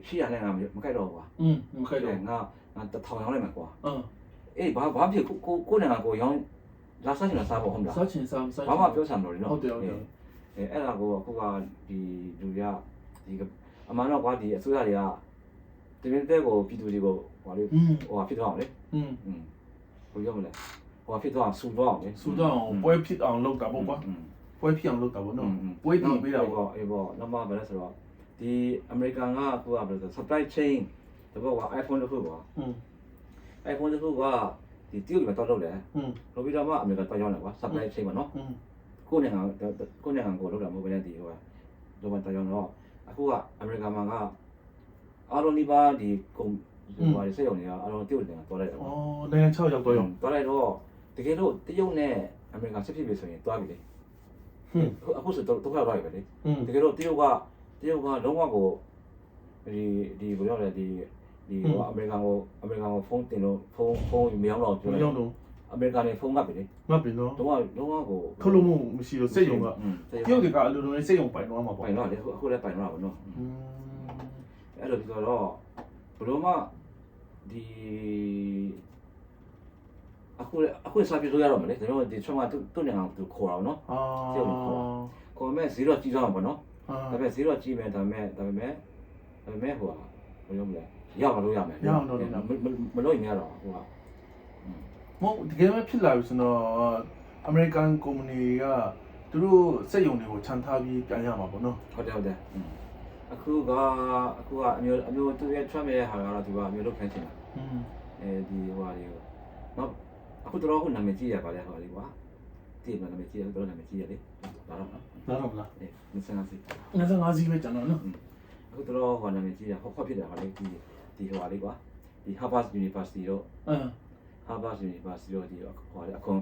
ရှိရနဲ့ငါမခိုက်တော့ကွာမခိုက်တော့ငါ1000ရောင်းလိုက်မှာကွာအေးဘာဖြစ်ကိုနိုင်ငံကိုရောင်းလာစားချင်တာစားဖို့ဟုတ်လား စားချင်စားဘာမှပြောစမ်းလို့လေနော် ဟုတ်တယ်အဲ့ဒါကိုအခုကဒီလူရဒီအမှန်တော့ကွာဒီအစိုးရတွေကတကယ်တဲ့ကိုပြည်သူတွေကိုဟိုလေဟိုဖြစ်တော့လေဘယ်လိုမလဲဟိုဖြစ်တော့ဆူတော့လေ ဆူတော့ပွဲဖြစ်အောင်လုပ်တာပေါ့ကွာပွဲဖြစ်အောင်လုပ်တာပေါ့နော်ပွဲတည်ပေးတာပေါ့ အေးပေါ့နောက်မှဘာလဲဆိုတော့ဒီအမေရိကန်ကအခုကဘယ်လို supply chain တဘောက iPhone တစ်ခုပေါ့ iPhone တစ်ခုကဒီတရုတ်ကတော့လုပ်တယ်လုပ်ပြီးတော့မှအမေရိကန်တော့ရောက်တယ်ကွာ supply chain ပေါ့နော်ကိုယ်နိုင်ငံကိုလုပ်တာမဟုတ်ဘဲနဲ့ဒီဟိုကတော့မှတော့ရောက်တော့အခုကအမေရိကန်မှာကအားလုံးဒီပါဒီကုန်ဟိုပါစက်ရုံတွေကအားလုံးတရုတ်နိုင်ငံတော့လိုက်တယ်ပေါ့နိုင်ငံ6ရောက်တော့ရောက်တော့လိုက်တော့တကယ်လို့တရုတ်နဲ့အမေရိကန်ဆက်ဖြစ်ပြီဆိုရင်တွားပြီလေအခုဆိုတော့တော့ရောက်ပြီလေတကယ်လို့တရုတ်ကလုံးဝကိုဒီဘယ်လိုလဲဒီဟိုအမေရိကန်ကိုဖုန်းတင်လို့ဖုန်းမရောက်တော့ပြောလိုက်အမေရိကန်နဲ့ဖုန်းငတ်ပြီလေငတ်ပြီနော်လုံးဝကို ထုတ်လို့မရှိတော့စိတ်ယုံကတရုတ်ကအလိုလိုနဲ့စိတ်ယုံပိုင်တော့မှာပေါ့ပိုင်တော့လေအခုလည်းပိုင်တော့ပါနော်အဲ့လိုပြောတော့ဘလို့မှဒီအခုစားပြလို့ရတော့မလဲကျွန်တော်ဒီချောင်းကသူ့နိုင်ငံကိုခေါ်တာနော်တရုတ်ကိုခေါ်မယ်0ကြီးတော့မှာပေါ့နော်ဒါပေမဲ့0ကြီးမယ်ဒါပေမဲ့ဟိုဘယ်လိုမလဲရောက်လို့ရမယ်မလို့ရတော့ဟိုကမဟုတ်တကယ်မှဖြစ်လာပြီဆိုတော့အမေရိကန်ကုမ္ပဏီကသူတို့စက်ရုံတွေကိုခြံထားပြီးပြန်ရမှာပေါ့နော်ဟုတ်တယ်အခုကအမျိုးသူရဲ့ Trump ရဲ့ဟာကတော့သူကအမျိုးလုပ်ခိုင်းချင်တာ ဒီဟိုဟာလေးနော်အခုတော့ခုနာမည်ကြီးရပါလေဟိုလေးကွာဒီနာမည်ကြီးတော့နာမည်ကြီးရလေဒါတော့နော် လာတော့မလား 25စီ 25စီးပဲကျွန်တော်နော် အခုတော့ဟိုနာမည်ကြီးရဟောဖြစ်တယ်ဟာလေဒီဟိုဟာလေးကွာဒီ Harvard University တော့ Harvard University တော့ဒီဟိုလေအခု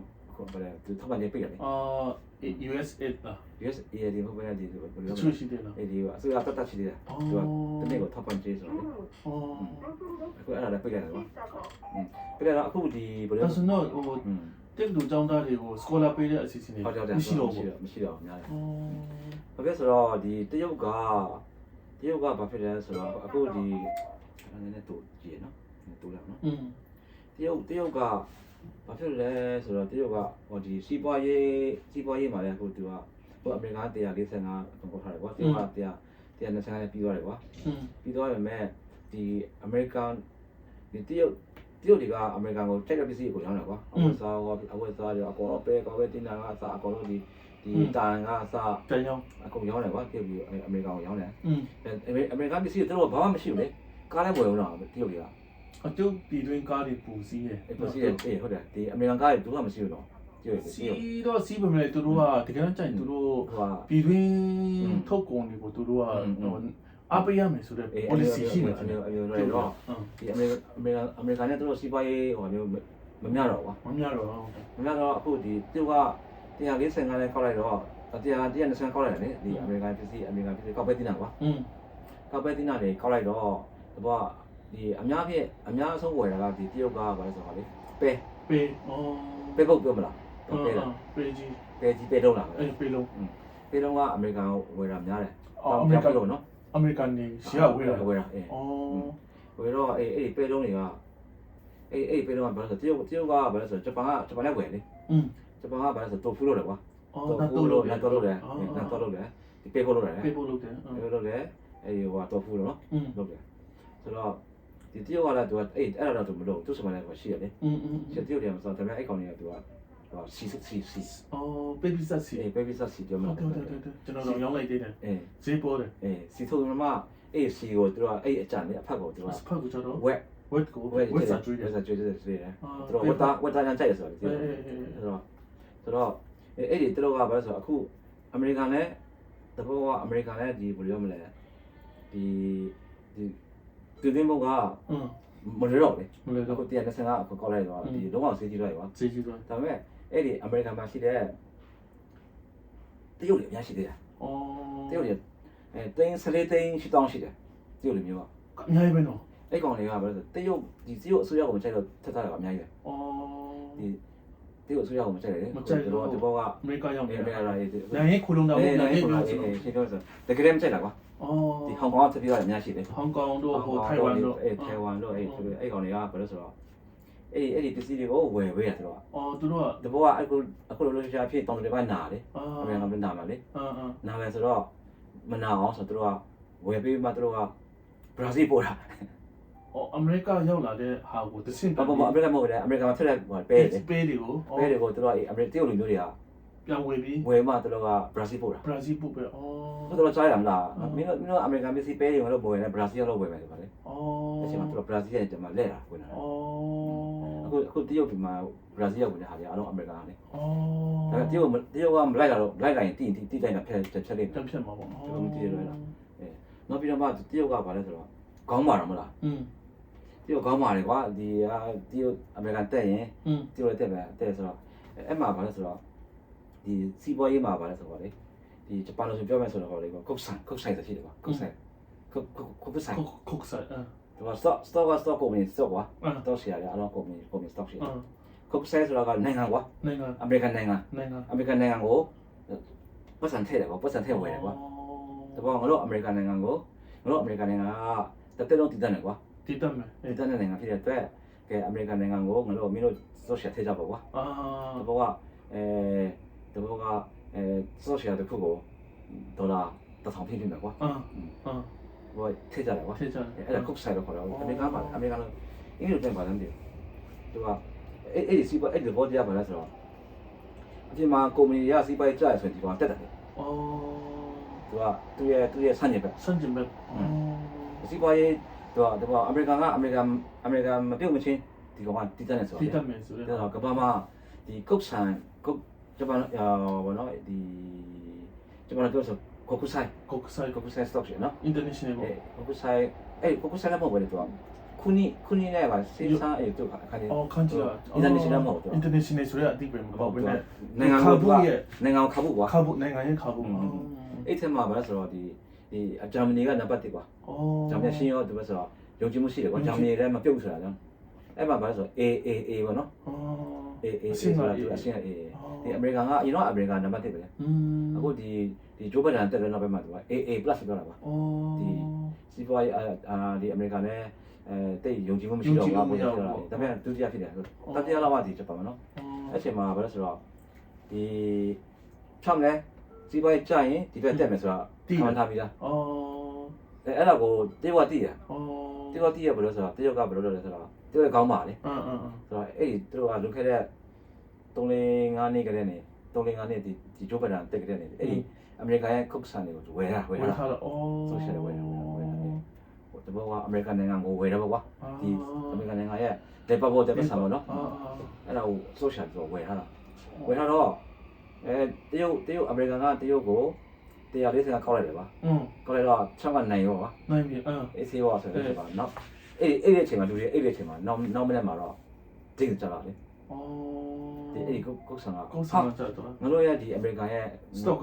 ဘာလဲသူထောက်ပံ့နေပြရတယ် USA လား USA ဒီဘက်ကနေဒီဘယ်လို ချွေရှိတယ်လား အဲ့ဒီကအစိုးရတက်တက်ရှိတယ်သူကတနေ့ကိုထောက်ပံ့ကြေးဆိုတော့အခုအဲ့ဒါလည်းပြရတယ်ကွာပြရတော့အခုဒီဘယ်လို ဒါဆိုတော့ဟိုတက်တူကျောင်းသားတွေကို scholar ပေးတဲ့အစီအစဉ်တွေမရှိတော့ဘူး မရှိတော့အများကြီးဘာဖြစ်ဆိုတော့ဒီတရုတ်ကဘာဖြစ်လဲဆိုတော့အခုဒီနည်းနည်းတူကြည့်နော်တူလာနော်တရုတ်ကဘာဖြစ်လဲဆိုတော့တရုတ်ကဟိုဒီစီးပွားရေးမှာလည်းအခုသူကဟိုအမေရိကန်145ပုံပေါ်ထားတယ်ကွာတရုတ်က125နဲ့ပြီးသွားတယ်ကွာပြီးသွားပေမဲ့ဒီအမေရိကန်ဒီတရုတ်တွေကအမေရိကန်ကိုတိုက်တဲ့ပစ္စည်းကိုရောင်းတယ်ကွာအဝတ်စားရောအကောပဲတင်တာကအစားအကောလို့ဒီတာန်ကအစား တန်ရောင်း အကုန်ရောင်းတယ်ကွာတရုတ်ပြည်အမေရိကန်ကိုရောင်းတယ်အမေရိကန်ပစ္စည်းတို့ဘာမှမရှိဘူးလေကားလည်းမဝယ်ဘူးတော့တရုတ်တွေကအ တုတ်ပြည်တွင်းကားတွေပူစီးတယ် ပစ္စည်းတွေဟုတ်တယ်ဒီအမေရိကန်ကားတွေတို့ကမရှိဘူးတော့တရုတ်တွေ စီးတော့စီးပေမဲ့သူတို့ကတကယ်ကြိုက်သူတို့ပြည်တွင်းထုတ်ကုန်တွေကိုသူတို့ကအားပေးရမယ်ဆိုတဲ့ policy ရှိနေတယ် အမျိုးတွေတော့ဒီအမေရိကန်နဲ့တို့စီးပွားရေးဟိုမျိုးမမျှတော့ကွာ မများတော့ အခုဒီတရုတ်က145နဲ့ခောက်လိုက်တော့125ခောက်လိုက်တယ်လေဒီအမေရိကန်ပစ္စည်းကောက်ပဲတင်တာကွာကောက်ပဲတင်တာတွေခောက်လိုက်တော့တော့ဒီအများဆုံးဝယ်တာကဒီတရုတ်ကဘာလဲဆိုတော့လေပဲပုတ်ပြောမလားပဲလား ပေလုံးလား ပဲလုံးကအမေရိကန်ဝယ်တာများတယ် အမေရိကန်လို့နော်အမေရိကန်နေရှေ့ကဝယ်တာဝယ်တော့အဲ့ပဲလုံးတွေကအဲ့ပဲလုံးကဘာလဲဆိုတရုတ်ကဘာလဲဆိုဂျပန်လည်းဝယ်လေဂျပန်ကဘာလဲဆိုတိုဖူလို့တယ်ကွာတိုဖူလို့လည်းတော်လို့တယ်ဒီပဲလို့တယ်အဲ့ဒီဟိုတိုဖူလို့နော်လုပ်တယ်ဆိုတော့ဒီတရုတ်ကလည်းသူကအဲ့ဒါတော့သူမလုပ်သူစမလည်းရှိရတယ်တရုတ်တွေမှာဆိုတော့ဒါပေမဲ့အဲ့ကောင်တွေကသူကစီဘေဘီဆက်စီ ဘေဘီဆက်စီပြောမှာ ကျွန်တော်တော့ရောင်းလိုက်သေးတယ်ဈေးပေါ်တယ် စီထုတ်မှအဲ့စီကိုသူကအဲ့အကြံနဲ့အဖက်ကိုသူက ဖက်ကိုကျွန်တော် ဝက် ဝက်စာကျွေးတယ် သူတို့ဝက်တာညာကြိုက်ရဆိုတော့ဆိုတော့အဲ့ဒီသူတို့ကဘာလဲဆိုတော့အခုအမေရိကန်လည်းတဘောကအမေရိကန်လည်းဒီဘယ်လိုပြောမလဲဒီတင်ဘုတ်ကမလွယ်တော့လေအခု125အခုကောက်လိုက်တော့ဒီလုံးဝဈေးကြီးလိုက်ပါဒါပေမဲ့အဲ့ဒီအမေရိကန်မှာရှိတဲ့တရုတ်တွေအများရှိသေးတယ်တရုတ်တွေတင်း14တင်းရှိတောင်းရှိတယ်တရုတ်တွေမျိုးကအ များကြီးပဲနော် အဲ့ကောင်တွေကဘာလဲဆိုတရုတ်အစိုးရကိုမချိုက်တော့ထက်ထားတာကအများကြီးပဲဒီတရုတ်အစိုးရကိုမချိုက်တယ်တော့ဒီဘောကအ မေရိကန်ရောက်နေ အမေရိကန်ရေး နိုင်ငံခုလုံးတော့နိုင်ငံခုလုံးဆို ရှင်းပြောဆိုတကယ်မချိုက်တာကွာဒီဟောင်ကောင်ကတပြည့်အများရှိတယ် ဟောင်ကောင်တို့ဟိုထိုင်ဝမ်တို့ ထိုင်ဝမ်တို့အဲ့ကောင်တွေကဘာလဲဆိုတော့အဲ့ဒီပစ္စည်းတွေကိုဝယ်ရဆိုတော့သူတို့ကဒီဘောကအခုလိုရှာဖြစ်တောင်းတယ်ကနာလေအမေကမနာပါလေနာမယ်ဆိုတော့မနာအောင်ဆိုတော့ဝယ်ပေးမှတို့ကဘရာဇီးပို့တာအမေရိကရောက်လာတဲ့ဟာကိုတဆင့်အမေရိကန်မဟုတ်ဘူးအမေရိကန်မှာထွက်တဲ့ပဲတွေကိုတို့ကအမေရိကန်တရုတ်လူမျိုးတွေကပြန်ဝယ်ပြီးဝယ်မှတို့ကဘရာဇီးပို့တာဘရာဇီးပို့ပဲတို့ကြားရမလားမင်းတို့အမေရိကန်ပစ္စည်းပဲတွေငါတို့ဝယ်နေဘရာဇီးရောက်ဝယ်မယ်ဆိုပါလေအချိန်မှာတို့ဘရာဇီးရဲ့တမလဲတာဝင်တာအခုတရုတ်ပြည်မှာဘရာဇီးရောက်ဝင်တဲ့ဟာတွေအားလုံးအမေရိကန်ကနေဒါပေမဲ့တရုတ်ကမလိုက်တာတော့လိုက်တိုင်းတိတိုင်းကဖြတ်လိုက်ဖြတ်မှာပေါ့ကျွန်တော်မသိရတော့လားနောက်ပြီးတော့မှတရုတ်ကဘာလဲဆိုတော့ခေါင်းမာတော့မလားတရုတ်ခေါင်းမာတယ်ကွာဒီတရုတ်အမေရိကန်တက်ရင်တရုတ်တက်ပဲတက်ဆိုတော့အဲ့မှာဘာလဲဆိုတော့ဒီစီးပွားရေးမှာဘာလဲဆိုတော့လေဒီဂျပန်လိုဆိုပြောမယ်ဆိုတော့လေကုတ်ဆိုင်ဆိုရှိတယ်ကွာကုတ်ဆိုင်ဒီမှာ stock ကိုမြင် stock ကွာ stock ရှိရတယ်အားလုံးကိုမြင် stock ရှိတယ်ကုတ်ဆိုင်ဆိုတာကနိုင်ငံကွာအမေရိကန်နိုင်ငံကိုပတ်စံထည့်တယ်ကွာပတ်စံထည့်ဝယ်တယ်ကွာတဘောငါတို့အမေရိကန်နိုင်ငံကတသက်လုံးတည်တတ်တယ်ကွာတည်တတ်မယ်တည်တတ်တဲ့နိုင်ငံဖြစ်တဲ့အတွက်ကဲအမေရိကန်နိုင်ငံကိုငါတို့မင်းတို့ social ထည့်ကြပါကွာတဘောကsocial တစ်ခုကိုဒေါ်လာ1000ဖြစ်မယ်ကွာဘောထည့်ကြတယ်ကွာထည့်ကြတယ်အဲ့ဒါကုတ်ဆိုင်တော့ခေါ်တော့အမေရိကန်ကအင်္ဂလိပ်ပြန်ပါတယ်တယ်သူကအဲ့ဒီစီးပွားအဲ့ဒီဘောတရားပါလဲဆိုတော့အပြင်မှာကုမ္ပဏီရစီးပွားရေးကြားရဆိုရင်ဒီကောင်တက်တယ်သူကသူရဲ့ဆန့်ကျင်ဘက်စီးပွားရေးသူကအမေရိကန်မပြုတ်မချင်း ဒီကောင်ကတည်တတ်နေဆို တိတက်မယ်ဆို ဒါ တော့ တော့ကဘာမှာဒီကုတ်ဆန်ကုတ်ဂျပန်ဘောနော်ဒီဂျပန်ပြောဆိုကိုကုဆိုင် ကိုကဆိုင် ကိုကုဆိုင် stock ရှင်နော် international ပေါ့ ကိုကုဆိုင်ကိုကုဆိုင်လည်းမဟုတ်ဘူးလေသူကခုနှစ်နဲ့ပါစေးစားတူခါနေ အော်ခန့်ကြ international မဟုတ်ဘူး international ဆိုရအတိပဲမဟုတ်ဘူးနဲ့ နိုင်ငံကိုခါဖို့ကွာ ခါဖို့နိုင်ငံရဲ့ခါဖို့ အဲ့ထက်မှာပါဆိုတော့ဒီဂျာမနီကနံပါတ်1ကွာ အော် ဂျာမနီရှင်းရောဒီဘက်ဆိုတော့ယုံကြည်မှုရှိတယ်ကွာဂျာမနီလည်းမပြုတ်ဆိုတာကြောင့်အဲ့မှာပါဆို AAA ပေါ့နော် အော် AAA ဆိုတာအရှင်း AA ဒီအမေရိကန်ကအရင်တော့အမေရိကန်နံပါတ်1ပဲအခုဒီဂျိုးဘတ်ဒန်တက်တဲ့နောက်ပိုင်းမှာသူက AA plus ပြောတာပါ အော် ဒီစီးပွားရေးဒီအမေရိကန်နဲ့တိတ်ယုံကြည်မှုမရှိတော့ဘူးပေါ့ဒါပေမဲ့ဒုတိယဖြစ်တယ်တတိယလောက်မှဒီဂျပန်နော်အဲ့ချိန်မှာဘာလဲဆိုတော့ဒီဖြောင်းလဲစီးပွားရေးကြာရင်ဒီဘက်တက်မယ်ဆိုတော့ခံထားပြီးသား အော် အဲ့ဒါကိုတေဝတိရ အော် တေဝတိရဘယ်လိုဆိုတော့တေယောကဘယ်လိုလုပ်လဲဆိုတော့တေယောကောင်းပါလေ အင်း ဆိုတော့အဲ့ဒီသူတို့ကလုခဲ့တဲ့3-5နှစ်ကလေးနေ3-5နှစ်ဒီဂျိုးဘတ်ဒန်တက်ကလေးနေအဲ့ဒီအမေရိကန်ရဲ့ကုတ်ဆန်တွေကိုဝယ်ထား ဝယ်ထားတော့အော် ဆိုရှယ်ဝယ်တာတဘောကအမေရိကန်နိုင်ငံကိုဝယ်တယ်ပေါ့ကွာဒီအမေရိကန်နိုင်ငံရဲ့လေပတ်ဖို့တက်ပတ်ဆံပေါ့နော်အဲ့ဒါကိုဆိုရှယ်ဆိုဝယ်ထားတာဝယ်ထားတော့တရုတ်အမေရိကန်ကတရုတ်ကို140ကကောက်လိုက်တယ်ပါကောက်လိုက်တော့6ကနိုင်ရောပါ နိုင်ပြီအေးဆေးရောဆိုတော့ပါနောက်အဲ့ဒီအချိန်မှာလူတွေအဲ့ဒီအချိန်မှာနောက်မနေ့မှာတော့ဒိတ်ကြလာတယ် အော် ဒီအဲ့ဒီကုတ်ဆန်က ကိုဆောင်ကြတော့ ငါတို့ရဲ့ဒီအမေရိကန်ရဲ့ stock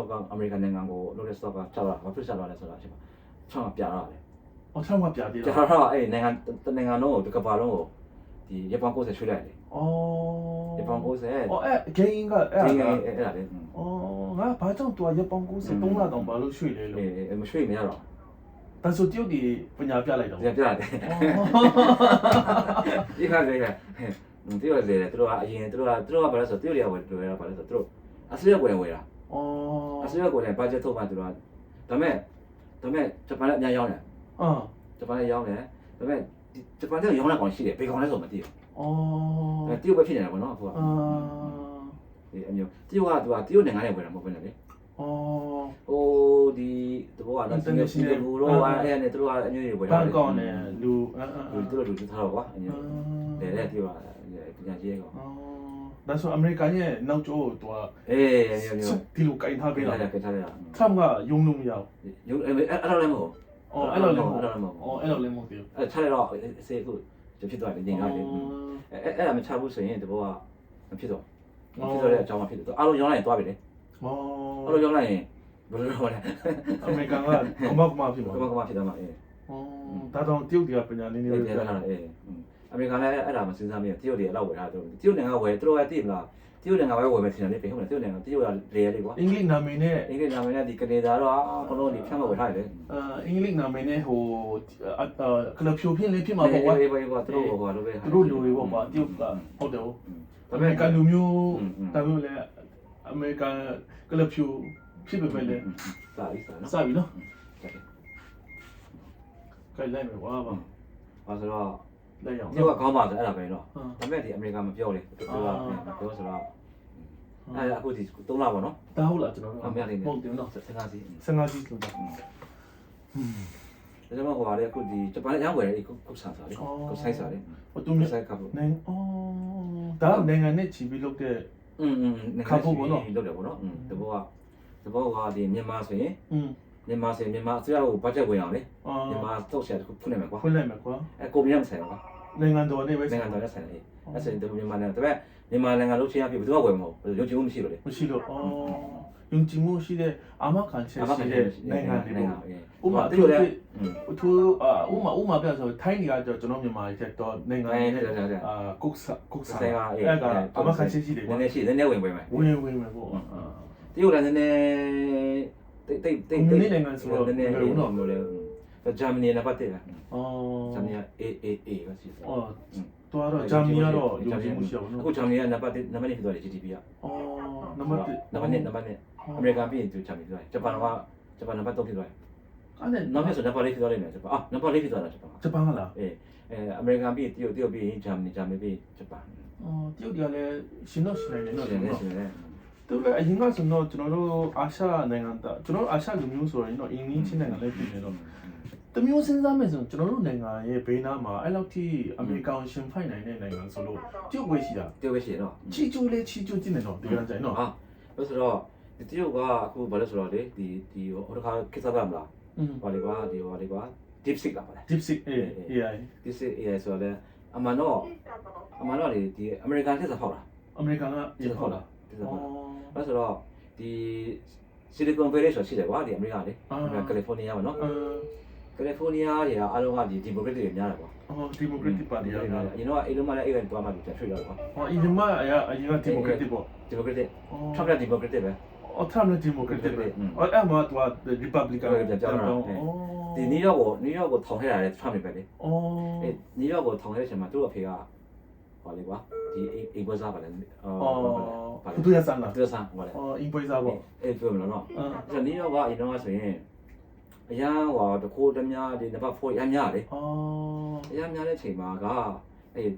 ကအမေရိကန်နိုင်ငံကိုလုပ်တဲ့ stock က6လာဘာဖြစ်6လာလဲဆိုတာအချိန်မှာ6ကပြလာတယ် အော်ဆောင်းမပြသေး ကျ တော့ တော့အဲ့နိုင်ငံလုံးကိုဒီကဘာလုံးကိုဒီရပန်60ရွှေ့လိုက်တယ် အော် ရပန်60 အော်အဲ့ဂိမ်းကအဲ့ ဒီ ဒါ အဲ့ဒါလေ အော်ငါဘာကြောင့်သူကရပောင်း93လတောင်ဘာလို့ရွှေ့လဲလို့ မရွှေ့မရတော့ ဒါဆိုတရုတ်ဒီပညာပြလိုက်တော့ ပြတယ်ဒီခါလေးကဒီလိုလေသူတို့ကအရင်သူတို့ကဘာလဲဆိုတရုတ်တွေကဝယ်လို့ရတာဘာလဲဆိုသူတို့အစိုးရကိုယ်ဝယ်တာ အော် အစိုးရကိုယ်နဲ့ဘတ်ဂျက်ထုတ်မှသူတို့ကဒါမဲ့ဂျပန်လည်းအများရောင်းတယ် ဂျပန်လည်းရောင်းတယ်ဒါပေမဲ့ဂျပန်ကရောင်းတဲ့ကောင်ရှိတယ်ဘယ်ကောင်လဲဆိုမသိဘူး အော် တရုတ်ပဲဖြစ်နေတာပေါ့နော်အခုကဒီအမျိုးတရုတ်ကသူကတရုတ်နိုင်ငံနဲ့ဝယ်တာမဟုတ်ဘူးလေ အော် ဟိုဒီတဘောကတော့စင်ကာပူတော့အဲ့နဲ့သူတို့ကအမျိုးတွေဝယ် ဘ တာ န်ကောက်နဲ့လူ သူတို့ထားတော့ကွာအမျိုးလေတရုတ်ကပညာကြီးကောင် ဒါဆိုအမေရိကန်ရဲ့နောက်ကျောသူက အေးမျိုး ဒီလိုကင်ထားပေးတာ ကထားရတာ ထမ်ကယုံလို့မရဘူး ရုပ်အဲ့တော့လည်းမဟုတ် အော်အဲ့လိုလည်းမဟုတ်အော်အဲ့လိုလည်းမဟုတ်ဘူး အဲ့ထားရတော့စေခုဖြစ်သွားတယ်ညင်သွားတယ်အဲ့ဒါမချဘူးဆိုရင်တဘောကမဖြစ်တော့ဖြစ်တော့တဲ့အကြောင်းမဖြစ်တော့အားလုံးရောင်းလိုက်သွားပြီလေ အော် အားလုံးရောင်းလိုက်ရင်ဘယ်လိုလုပ်လဲ အမေရိကန်ကကမဖြစ်မှာ ကမဖြစ်တော့မှာအေး အော်ဒါတော့တရုတ်ကပညာနည်းနည်း အေး ပဲ ပြောတာအေးအမေရိကန်လည်းအဲ့ဒါမစဉ်းစားမိဘူးတရုတ်တွေအလောက်ဝယ်ထားတယ်တရုတ်နိုင်ငံဝယ်သူတို့ကသိမလားတရုတ်နိုင်ငံဝယ်မယ်ထင်တယ်လေဟုတ်လားတရုတ်နိုင်ငံတရုတ်ကလေလေကွာ အင်္ဂလိပ်နာမည်နဲ့ အင်္ဂလိပ်နာမည်နဲ့ဒီကနေဒါတော့အကုန်လုံးဒီဖြန့်မဝယ်ထားတယ် အင်္ဂလိပ်နာမည်နဲ့ဟိုကလပ်ဖြိုဖြစ်လေးဖြစ်မှာပေါ့ကွာ အေးကွာသူတို့ဟိုလိုပဲ သူတို့လူတွေပေါ့ကွာတရုတ်ကဟုတ်တယ်ဟုတ်အမေရိကန်လူမျိုးဒါမျိုးလဲအမေရိကန်ကလပ်ဖြိုဖြစ်ပေမဲ့လည်း စာရေးစာနော် စပြီနော်ခိုင်လိုက်မယ်ကွာပါ ဘာဆိုတော့ လိုက်အောင် တရုတ်ကကောင်းပါဆိုအဲ့ဒါပဲတော့ဒါပေမဲ့ဒီအမေရိကန်မပြောလေသူကပြောဆိုတော့အဲ့အခုဒီ3လပေါ့နော် ဒါဟုတ်လားကျွန်တော်ဟုတ်တယ်နော် 15စီ 15စီလို့တော့ ဒါကြောင့်ဟိုပါလေအခုဒီဂျပန်အကြောင်းဝယ်တယ်ကုတ်ဆန်စာလေကုတ်ဆိုင်စာလေ ဟိုသူမျိုး ဆိုင်ကပ်လို့ နိုင်အော်ဒါနိုင်ငံနဲ့ချီပြီးလုပ်တဲ့ လုပ်တယ်ပေါ့နော်တဘောကဒီမြန်မာဆိုရင်မြန်မာအစိုးရကိုဘတ်ဂျက်ဝင်အောင်လေမြန်မာတုတ်ဆက်တစ်ခုဖွင့်လိုက်မယ်ကွာ ဖွင့်လိုက်မယ်ကွာ ကိုဗစ်နဲ့ဆိုင်ကွာ နိုင်ငံတော်နဲ့ပဲ နိုင်ငံတော်နဲ့ဆိုင်လေအဲ့ဆိုရင်ဒီမြန်မာနိုင်ငံတပည့်မြန်မာနိုင်ငံလုံးချင်းအပြည့်ဘယ်သူမှဝယ်မဟုတ်ရုပ်ချင်မှုမရှိလို့လေ မရှိလို့အော်ယုံကြည်မှုရှိတဲ့အာမခံချက်ရှိတဲ့နိုင်ငံတွေပေါ့ဥပမာသူလည်းသူဥမာပြဆိုထိုင်းနေကြကျွန်တော်မြန်မာရဲ့တော့နိုင်ငံနဲ့ကုတ်ဆာအဲ့ဒါအာမခံချက်ရှိတယ် နည်းနည်းရှိနည်းနည်းဝင်မယ် ဝင်မယ်ပေါ့ တရုတ်လည်းနည်းနည်းတိတ်နိုင်ငံဆိုတော့ နည်းနည်းတော့မျိုးလေဂျာမနီနဲ့ပတ်သက်တယ် အော် ဂျာမနီက AAA ပဲရှိတယ် အော်တော်တော့ဂျာမနီကတော့ယုံကြည်မှုရှိအောင်နော် အခုဂျာမနီကနံပါတ်1နံပါတ်2ဖြစ်သွားတယ် GDP က အော်နံပါတ်1 အမေရိကန်ပြီးရင်သူဂျာမနီသွားတယ်ဂျပန်နံပါတ်3ဖြစ်သွားတယ် အဲ့ဒါ နောက်ဖြစ်ဆိုနံပါတ်4ဖြစ်သွားတယ်ဂျပန်နံပါတ်4ဖြစ်သွားတာဂျပန် ဂျပန်ကလား အမေရိကန်ပြီးတရုတ်ပြီးဂျာမနီပြီးဂျပန် အော်တရုတ်ကလည်းရှင်တော့ရှင်နေနော် ရှင်နေရှင်နေ သူလည်းအရင်ကဆိုတော့ကျွန်တော်တို့အာရှနိုင်ငံသားကျွန်တော်အာရှလူမျိုးဆိုရင်တော့အင်းကြီးချင်းနိုင်ငံလည်းပြည်နေတော့တ တမျိုးစဉ်းစားမယ်ဆိုကျွန်တော်တို့နိုင်ငံရဲ့ဘေးနားမှာအဲ့လောက်ထိအမေရိကန်ရှင်ဖိုင်နိုင်တဲ့နိုင်ငံဆိုလို့တရုတ်ဝေးရှိတာ တရုတ်ပဲရှိရနော် ချီကျိုးလေးချီကျိုးကြည့်နေတော့ဒီကနေ့နော် ဟာလို့ဆိုတော့တရုတ်ကအခုဘာလဲဆိုတော့လေဒီဟိုတစ်ခါကိစ္စပါမလားဘာလဲကွာဒီဘာလဲကွာ DeepSeek လားပါလဲ DeepSeek AI DeepSeek AI ဆိုတော့အမှန်တော့လေဒီ American တက်စားဖောက်တာ အမေရိကန်က တက်ဖောက်တာတက်စားဖောက်လို့ဆိုတော့ဒီ Silicon Valley ဆိုရှိတယ်ကွာဒီ America လေ California ပါနော်California တွေကအားလုံးကဒီ Democratic တွေများတယ်ကွာ Democratic Party ရတာ ရင်တော့အဲ့လိုမှလည်းအဲ့ကတွားမှပြန်ထွက်လာကွာ အရင်မှအရင်က Democratic ပေါ့ Democratic Trump လည်း Democratic ပဲ Trump လည်း Democratic ပဲအဲ့မှာသူက Republican ပြန်ပြောင်းတာဒီ New York ကိုထောင်ခဲ့ရတယ် Trump ပဲလေအဲ့ New York ကိုထောင်ခဲ့တဲ့အချိန်မှာသူ့အဖေကဘာလဲကွာဒီအိမ်ပွဲစားပါလေသူရဆန်လား သူရဆန်ဘာလဲအိမ်ပွဲစားပေါ့ အဲ့ပြောမလို့နော်အဲ့ New York ကအရင်တော့ဆိုရင်အရန်ဟောတခိုးတများဒီနံပါတ်4အရန်များလေအရန်များတဲ့အချိန်မှာကအဲ့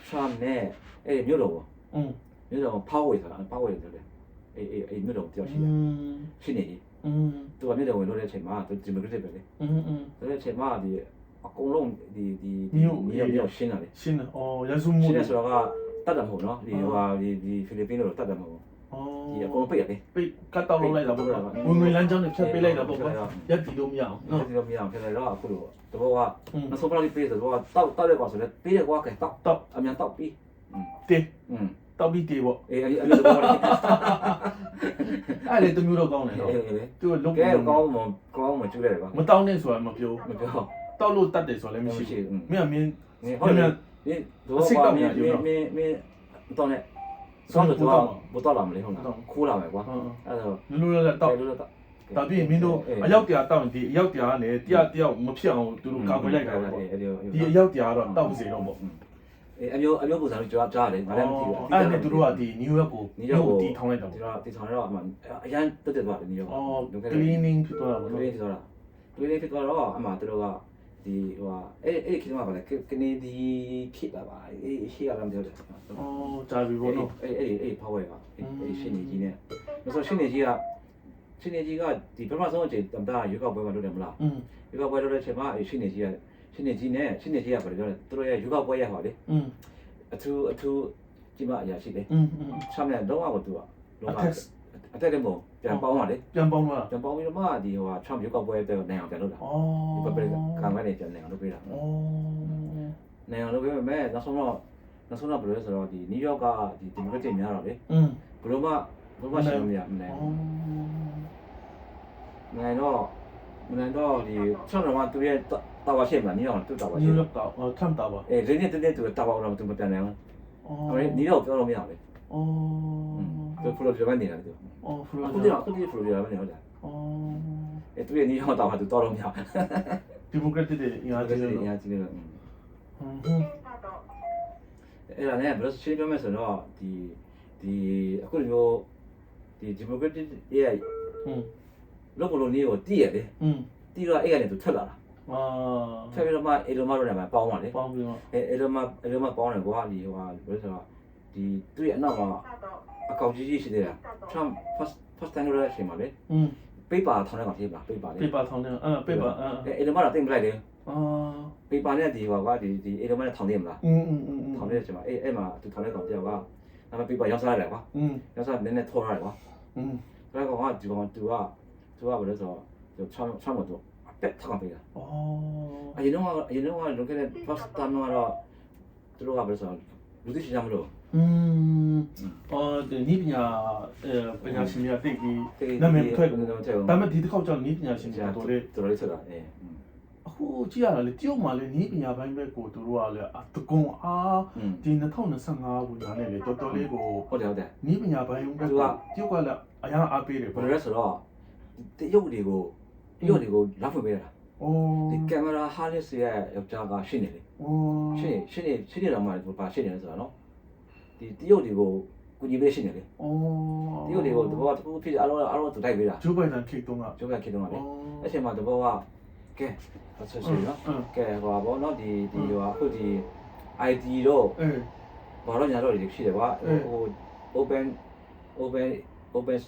Trump နဲ့အဲ့မြို့တော်ပေါ့မြို့တော် Poway ဆိုတာ Poway ဆိုတယ်အဲ့မြို့တော်တယောက်ရှိတယ်ရှိနေကြီးသူကမြို့တော်ဝင်လို့တဲ့အချိန်မှာသူ Democratic ပဲလေဆိုတဲ့အချိန်မှာဒီအကုန်လုံးဒီမြို့ရှင်းတာလေရှင်းတယ်ရစုမှုရှင်းတယ်ဆိုတော့ကတတ်တယ်မဟုတ်နော်ဒီဟိုဒီဖိလစ်ပင်းတို့တတ်တယ်မဟုတ်ဒီအကုန်ပိတ်ရတယ်ပိတ်ကတ်တောက်လုပ်လိုက်တာပေါ့ဝင်ငွေလမ်းကြောင်းတွေဖြတ်ပေးလိုက်တာပေါ့ရက်တီလို့မရအောင်နော်ရက်တီလို့မရအောင်ဖြတ်လိုက်တော့အခုတော့တဘောကမဆုံးပလောက်ပေးဆိုတော့တောက်ရကွာဆိုလဲပေးရကွာကဲတောက်အမြန်တောက်ပြီးတေးတောက်ပြီးတေးပေါ့အေးအဲ့လိုပေါ့လေအဲ့လေတမျိုးတော့ကောင်းတယ်နော်သူကလုတ်ကဲကောင်းမှကျူးလိုက်ကွာမတောင်းနဲ့ဆိုတာမပြောတောက်လို့တတ်တယ်ဆိုလည်းမရှိဘူးမင်းကမင်းဟုတ်တယ်မင်းတော့မင်းတော့နဲ့ဆောင်းတော့ဘတော်လာမလဲဟုတ်လားခိုးလာမယ်ကွာအဲ့တော့လူလူတောက်ဒါပြီးမင်းတို့အယောက်တရားတောက်ရင်ဒီအယောက်တရားကနေတယောက်မဖြစ်အောင်သူတို့ကာကွယ်လိုက်တာပေါ့ဒီအယောက်တရားတော့တောက်စေတော့ပေါ့အေးအမျိုးပုံစံမျိုးကြားတယ်ငါလည်းမသိဘူးအဲ့ဒါသူတို့ကဒီ New York ကိုတီထောင်လိုက်တာပေါ့တီထောင်တော့အရန်တက်သွားတယ် New York cleaning ဖြစ်သွားတာပေါ့ cleaning ဖြစ်သွားတော့အမှသူတို့ကဒီဟိုအဲ့ခေတ်မှာပါလေကနေဒီခေတ်ပါပါအဲ့ရှေ့ကလည်းမပြောတယ်ကြာပြီပေါ့နော်အဲ့ power ကအဲ့ရှင်းနေကြီးနဲ့ဆိုရှင်းနေကြီးကဒီပထမဆုံးအချိန်တမ်တာရွေးကောက်ပွဲမှာလုပ်တယ်မလားရွေးကောက်ပွဲလုပ်တဲ့အချိန်မှာအဲ့ရှင်းနေကြီးကဘာလဲပြောတယ်သူတို့ရဲ့ရွေးကောက်ပွဲရဟောလေအထူးကြီးမအရာရှိတယ်ဆမ်နဲ့တော့အောင်သူကလောကအတက်တယ်မို့ပြန်ပေါင်းပါလေပြန်ပေါင်းလာပြန်ပေါင်းပြီးတော့မှဒီဟိုဟာ Trump ရွေးကောက်ပွဲတဲ့နိုင်အောင်ပြန်လုပ်တာဒီပပရကခံမနေပြန်နိုင်အောင်လုပ်ပေးတာနိုင်အောင်လုပ်ပေးမယ်နောက်ဆုံးတော့ဘယ်လိုဆိုတော့ဒီ New York ကဒီ Democratic များတော့လေဘယ်လိုမှရှင်းလို့မရဘူးနိုင်တော့ဒီ Trump ကသူရဲ့တာဝါရှိမှနီးအောင်သူ့တာဝါရှိ New York တာTrump တာပါအေးရင်းနေတဲ့သူတာဝါတော့သူမပြန်နိုင်ဘူးနီးတော့ပြောလို့မရဘူးလေသူဖလိုရီဒါမှာနေတာသူဖလိုရီဒါဖလိုရီဒါမှာနေဟုတ်လားသူရဲ့နီးအောင်တာဝါသူတော်လို့မရဘူးဒီမိုကရက်တစ်တွေအင်အားကြီးနေလို့အဲ့ဒါနဲ့ဘယ်လိုရှင်းပြမလဲဆိုတော့ဒီအခုလိုဒီဒီမိုကရက်တစ်ရဲ့လောကလုံးကြီးကိုတည်ရတယ်တည်တော့အဲ့ကနေသူထွက်လာတာထွက်ပြီးတော့မှအေလိုမာတို့နဲ့မှပေါင်းပါလေပေါင်းပြီးတော့အေလိုမာပေါင်းတယ်ကွာဒီဟိုဟာဘယ်လိုဆိုတော့ဒီသူ့ရဲ့အနောက်မှာအကောင့်ကြီးရှိသေးတာ Trump first time လို့ရှိမှာလေpaper ထောင်းတဲ့ကောင်ဖြစ်ပါ paper လေ paper ထောင်းတဲ့paper အေလိုမာတော့တင်ပလိုက်တယ်paper နဲ့ဒီဟိုကွာဒီအေလိုမာနဲ့ထောင်းတယ်မလားထောင်းတဲ့အချိန်မှာအဲ့မှာသူထောင်းတဲ့ကောင်တယောက်ကဒါပေမဲ့ paper ရောက်စားရတယ်ကွာရောက်စားနည်းနည်းထော်ရတယ်ကွာဆိုတော့ကောင်ကဒီကောင်သူကဘယ်လိုဆိုတော့ Trump ကိုအပက်ထောင်းပေးတာအရင်တော့လုပ်ခဲ့တဲ့ first time ကတော့သူတို့ကဘယ်လိုဆိုလူသိရှိကြမလို့ဒီနီးပညာရှင်များတိတ်ပြီးနာမည်ထွက်ကုန်ဒါပေမဲ့ဒီတစ်ခေါက်ကျတော့နီးပညာရှင်များတော်လေးထွက်တာအခုကြည့်ရတာလေတရုတ်မှာလေနီးပညာပိုင်းပဲကိုတို့ကလေတကုံအားဒီ2025ဝင်လာနေလေတော်တော်လေးကိုဟုတ်တယ်နီးပညာပိုင်းကတရုတ်ကလည်းအများအားပေးတယ်ဘယ်လိုလဲဆိုတော့တရုတ်တွေကိုလာဖွင့်ပေးတာဒီကင်မရာဟားလစ်ရဲ့ယောက်ျားကရှင်းနေလေရှင်းနေတော့မှဘာရှင်းနေလဲဆိုတော့နော်ဒီတရုတ်တွေကိုကူညီပေးရှင်းနေလေတရုတ်တွေကိုတဘောကသူဖြစ်အားလုံးသူတိုက်ပေးတာဂျိုးဘိုင်ဒန်ခေတ်တုန်းကလေအဲ့ချိန်မှာတဘောကကဲဆက်ရှိနော်ကဲဟိုဘောနော်ဒီဟိုအခုဒီ ID တော့ဘာလို့ညာတော့ဒီဖြစ်တယ်ကွာဟို open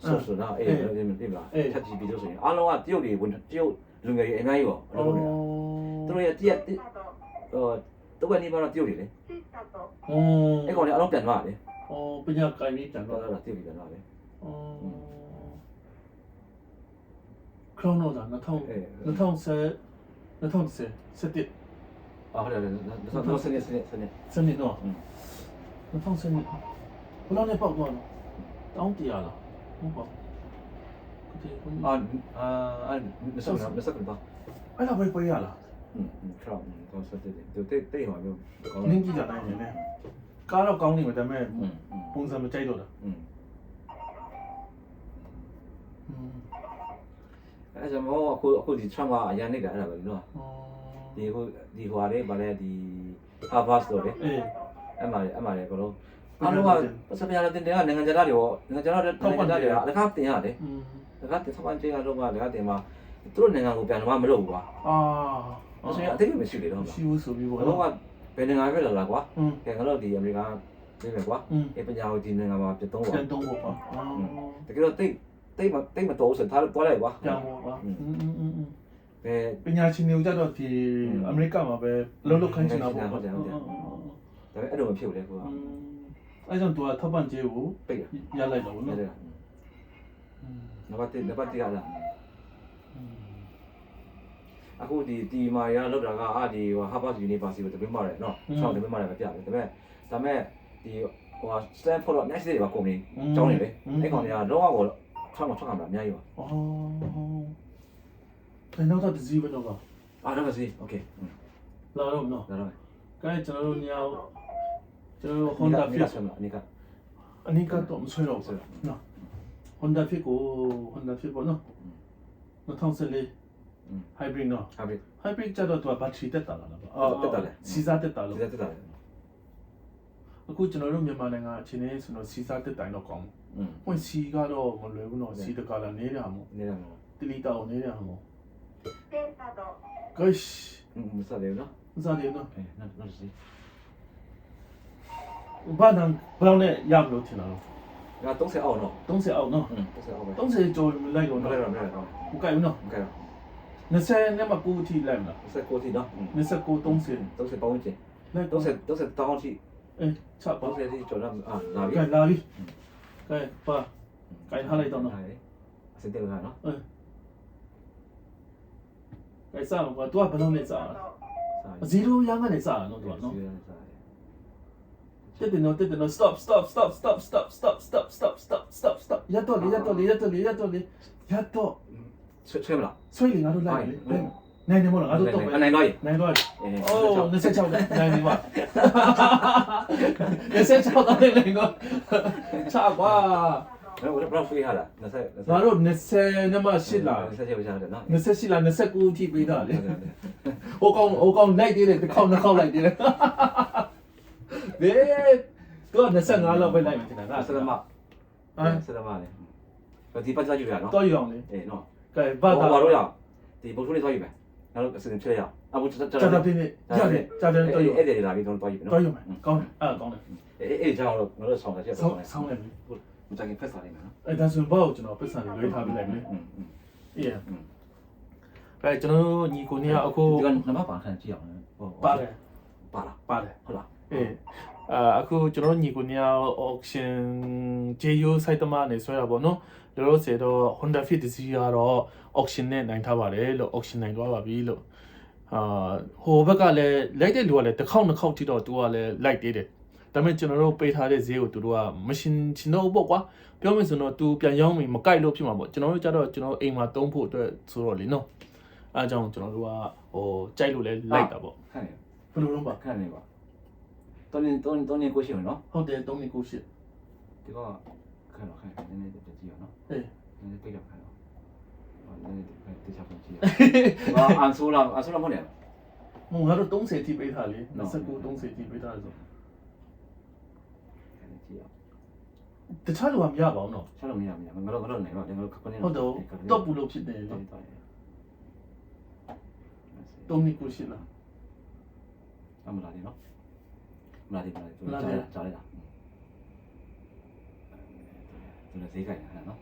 source နော်အဲ့ဒီမသိဘူးလား ChatGPT လို့ဆိုရင်အားလုံးကတရုတ် လူငယ်ကြီးအများကြီးပေါ့အဲ့လိုနေတာသူတို့ရဲ့တည့်တော့ကနေပါတော့ပြုတ်နေလေအဲ့ကောင်လည်းအလုံးပြန်သွားတယ် ပညာကိုင်းပြီးတန် တော့ တော့ တော့ပြုတ်ပြီးပြန်သွားတယ် ခရောနောဒါ2010 2010ဟုတ်တယ်တော့စနေစနစ်တော့2010ဘယ်လောက်နဲ့ပေါက်သွားလဲတောင်းတရားလားဟုတ်ပါဒီခု မစတော့အဲ့ဒါပဲပြေးရလား ครับก็สติเดี๋ยวเต้หอยမျိုး နင်းကြည့်ကြတိုင်းနေနဲ့ကားတော့ကောင်းနေမှာဒါပေမဲ့ပုံစံမကြိုက်တော့တာ အဲ့ဒါမို့အခုဒီ Trump ကအရင်နေတာအဲ့ဒါပဲနော်ဒီဟွာလေးဗာလဲဒီ Harvard တော့လေအဲ့မှာလေကတော့အားလုံးကပတ်စပ်ပြရတဲ့တင်ကနိုင်ငံခြားသားတွေရောနိုင်ငံခြားသားတွေကအလကားတင်ရတယ်လကားတင်စပန်ကျေကတော့ကလကားတင်မှာသူတို့နိုင်ငံကိုပြန်တော့မလုပ်ဘူးကွာအဲ့ဆိုရင်အတိတ်မရှိလေတော့ ရှိဘူးဆိုပြီးပေါ့ တော့ကဘယ်နိုင်ငံပဲလာလားကွာကဲငါတို့ဒီအမေရိကန်ပြေးမယ်ကွာအဲ့ပညာကိုဒီနိုင်ငံမှာပြတ်တော့ကွာ ပြန်တော့ပေါ့ကွာ တကယ်တော့တိတ်မတော်ဆိုထားလို့သွားလိုက်ကွာ ပြန်ပေါ့ကွာ ဘယ် ပညာရှင်တွေကြတော့ဒီအမေရိကမှာပဲလုံးလုံးခန်းချင်တာပေါ့ ဒါပေမဲ့အဲ့လိုမဖြစ်ဘူးလေကွာ အဲ့ကြောင့်သူကထောက်ပံ့ကြေးကို ပိတ်ရ ရလိုက်တော့နော် နံပါတ်1ကလားအခုဒီမာရလောက်တာကဒီ Harvard University ကိုတပိမှရတယ်နော်ဆောင်းတပိမှရတယ်မပြဘူးဒါပေမဲ့ဒီဟို Stanford တော့ next day ပါကုန်ပြီကျောင်းနေလေအဲ့ကောင်တွေကတော့ဟိုဆောင်းမှာထွက်လာတာအများကြီးပါ ဘယ်တော့တစည်းဘယ်တော့က အားတော့မစီโอเค လာတော့နော် ဒါတော့ ကဲကျွန်တော်တို့ညောင်ကျွန်တော် Honda Fit အနိက အနိကတော့မဆွဲတော့ဘူးနော် Honda Fit ကို Honda Fit ပေါ့နော်2014 hybrid နော် hybrid ကျတော့သူက battery တက်တာလားတက်တာလေ စီစားတက်တာလို့ တက်တာလေ အခုကျွန်တော်တို့မြန်မာနိုင်ငံအခြေအနေဆိုတော့စီစားတက်တိုင်းတော့ကောင်းဝင်စီကတော့မလွယ်ဘူးနော်စီတကလာနေတာမို့ နေတာမို့ တလီတောင်းနေတာမို့ gosh မစတယ်နော် မစားတယ်နော် နောက်စီ ဘာနံဘယ်လောက်နဲ့ရမလို့ထင်တာလဲ ငါ30အောက်နော် 30အောက်နော် 30အောက်ပဲ 30ကျော်လိုက်တော့ မ နော် လဲတော့မလဲတော့ မကြိုက်ဘူးနော် โอเค 20နဲ့မှ9အထိလိုက်မလား 29တီနော် 29 30 30ပေါင်းကျင် လိုက် 30တောင်းထိ ချပါ 30တီကျော်တော့လာပြီ ကဲလာပြီကဲပါကဲထားလိုက်တော့နော် အစတဲ့ကနော် ကဲစမှာကွာ तू ကဘယ်လောက်နဲ့စတာ0ရမ်းကနေစတာနော် तू ကနော်တက်တယ်နော် stopရတော့လေရတော့ဆွဲမလား ဆွေးလေငါတို့လိုက်လေနိုင်နေမလားငါတို့တော့ပဲ နိုင်တော့ နိုင်တော့အိုး26နိုင်နေပါ26တော့နိုင်တော့ချကွာ ဘယ်တော့ဖေးဟာလား20 ငါတို့20နဲ့မှ8လာ 28ပဲရှာတယ်နော် 28လာ29အထိပေးတာလေဟိုကောင်လိုက်သေးတယ်တစ်ခေါက်နှစ်ခေါက်လိုက်သေးတယ်ဘေးတော့25လောက်ပဲလိုက်မှတင်တာ ဆလမဆလမလေဒီပတ်ကြည့်ရနော် တော့ယူအောင်လေ အေးနော် ကဲဘာသာ ဘာလို့ရဒီဘုတ်ထိုးလေးသွားယူမယ်နောက်အစင်ချရအောင်အခုကြာတာပြင်းနေရတယ်ကြာတယ်တော့ယူ အဲ့ဒီလာပြီးတော့သွားယူမယ်နော် တော့ယူမယ်ကောင်းတယ်အဲ့ကောင်းတယ် အေးကြောင်တော့ငါတို့ဆောင်တယ်ချက် ဆောင်းတယ် မကြခင်ဖက်စားလိုက်မယ်နော် အဲ့ဒါဆိုဘောကျွန်တော်ပတ်စံလေးလွှဲထားပေးလိုက်မယ်အေးကဲကျွန်တော်ညီကိုနေကအခု ဒီကနမပါခံကြည့်အောင်ဟုတ် ပါတယ် ပါလား ပါတယ် ဟုတ်လား အေးအခုကျွန်တော်ညီကိုနေက auction JU site မှာနေဆွဲတာပေါ့နော်တို့လို့ဆိုတော့ Honda Fit တစီကတော့ auction နဲ့နိုင်ထားပါတယ်လို့ auction နိုင်သွားပါပြီလို့ဟိုဘက်ကလည်းလိုက်တဲ့လူကလည်းတစ်ခေါက်နှစ်ခေါက်ထိတော့သူကလည်းလိုက်သေးတယ်ဒါပေမဲ့ကျွန်တော်တို့ပေးထားတဲ့ဈေးကိုသူတို့ကမရှင်ချင်တော့ပေါ့ကွာပြောမယ်ဆိုတော့သူပြန်ရောင်းပြီးမကြိုက်လို့ဖြစ်မှာပေါ့ကျွန်တော်တို့ကြတော့ကျွန်တော်အိမ်မှာတုံးဖို့အတွက်ဆိုတော့လေနော်အားကြောင့်ကျွန်တော်တို့ကဟိုကြိုက်လို့လဲလိုက်တာပေါ့ ခန့်နေ ဘယ်လိုလုပ်ပါ ခန့်နေပါတောင်းနေကိုရှိမယ်နော် ဟုတ်တယ်398 ဒီကခန့်တော့ခန့်နည်းနည်းကြည့်ရနော် အေး နည်းနည်းပြတော့ခန့်တော့နည်းနည်းတိကျပုံကြည့်ရအန်ဆိုလာမဟုတ်နဲ့ မငါတို့30အထိပေးထားလေ29 30အထိပေးထားဆိုတခြားလူကမရပါဘူးနော် ဆက်လို့မရဘူးငါတို့နိုင်တော့ငါတို့ခပ်နေ ဟုတ်တော့တော့ပူလို့ဖြစ်တယ်လေ398လား အမလာဒီနော်မလာဒီကြားလိုက်တာသူလည်းဈေးကြိုင်နေတာနော်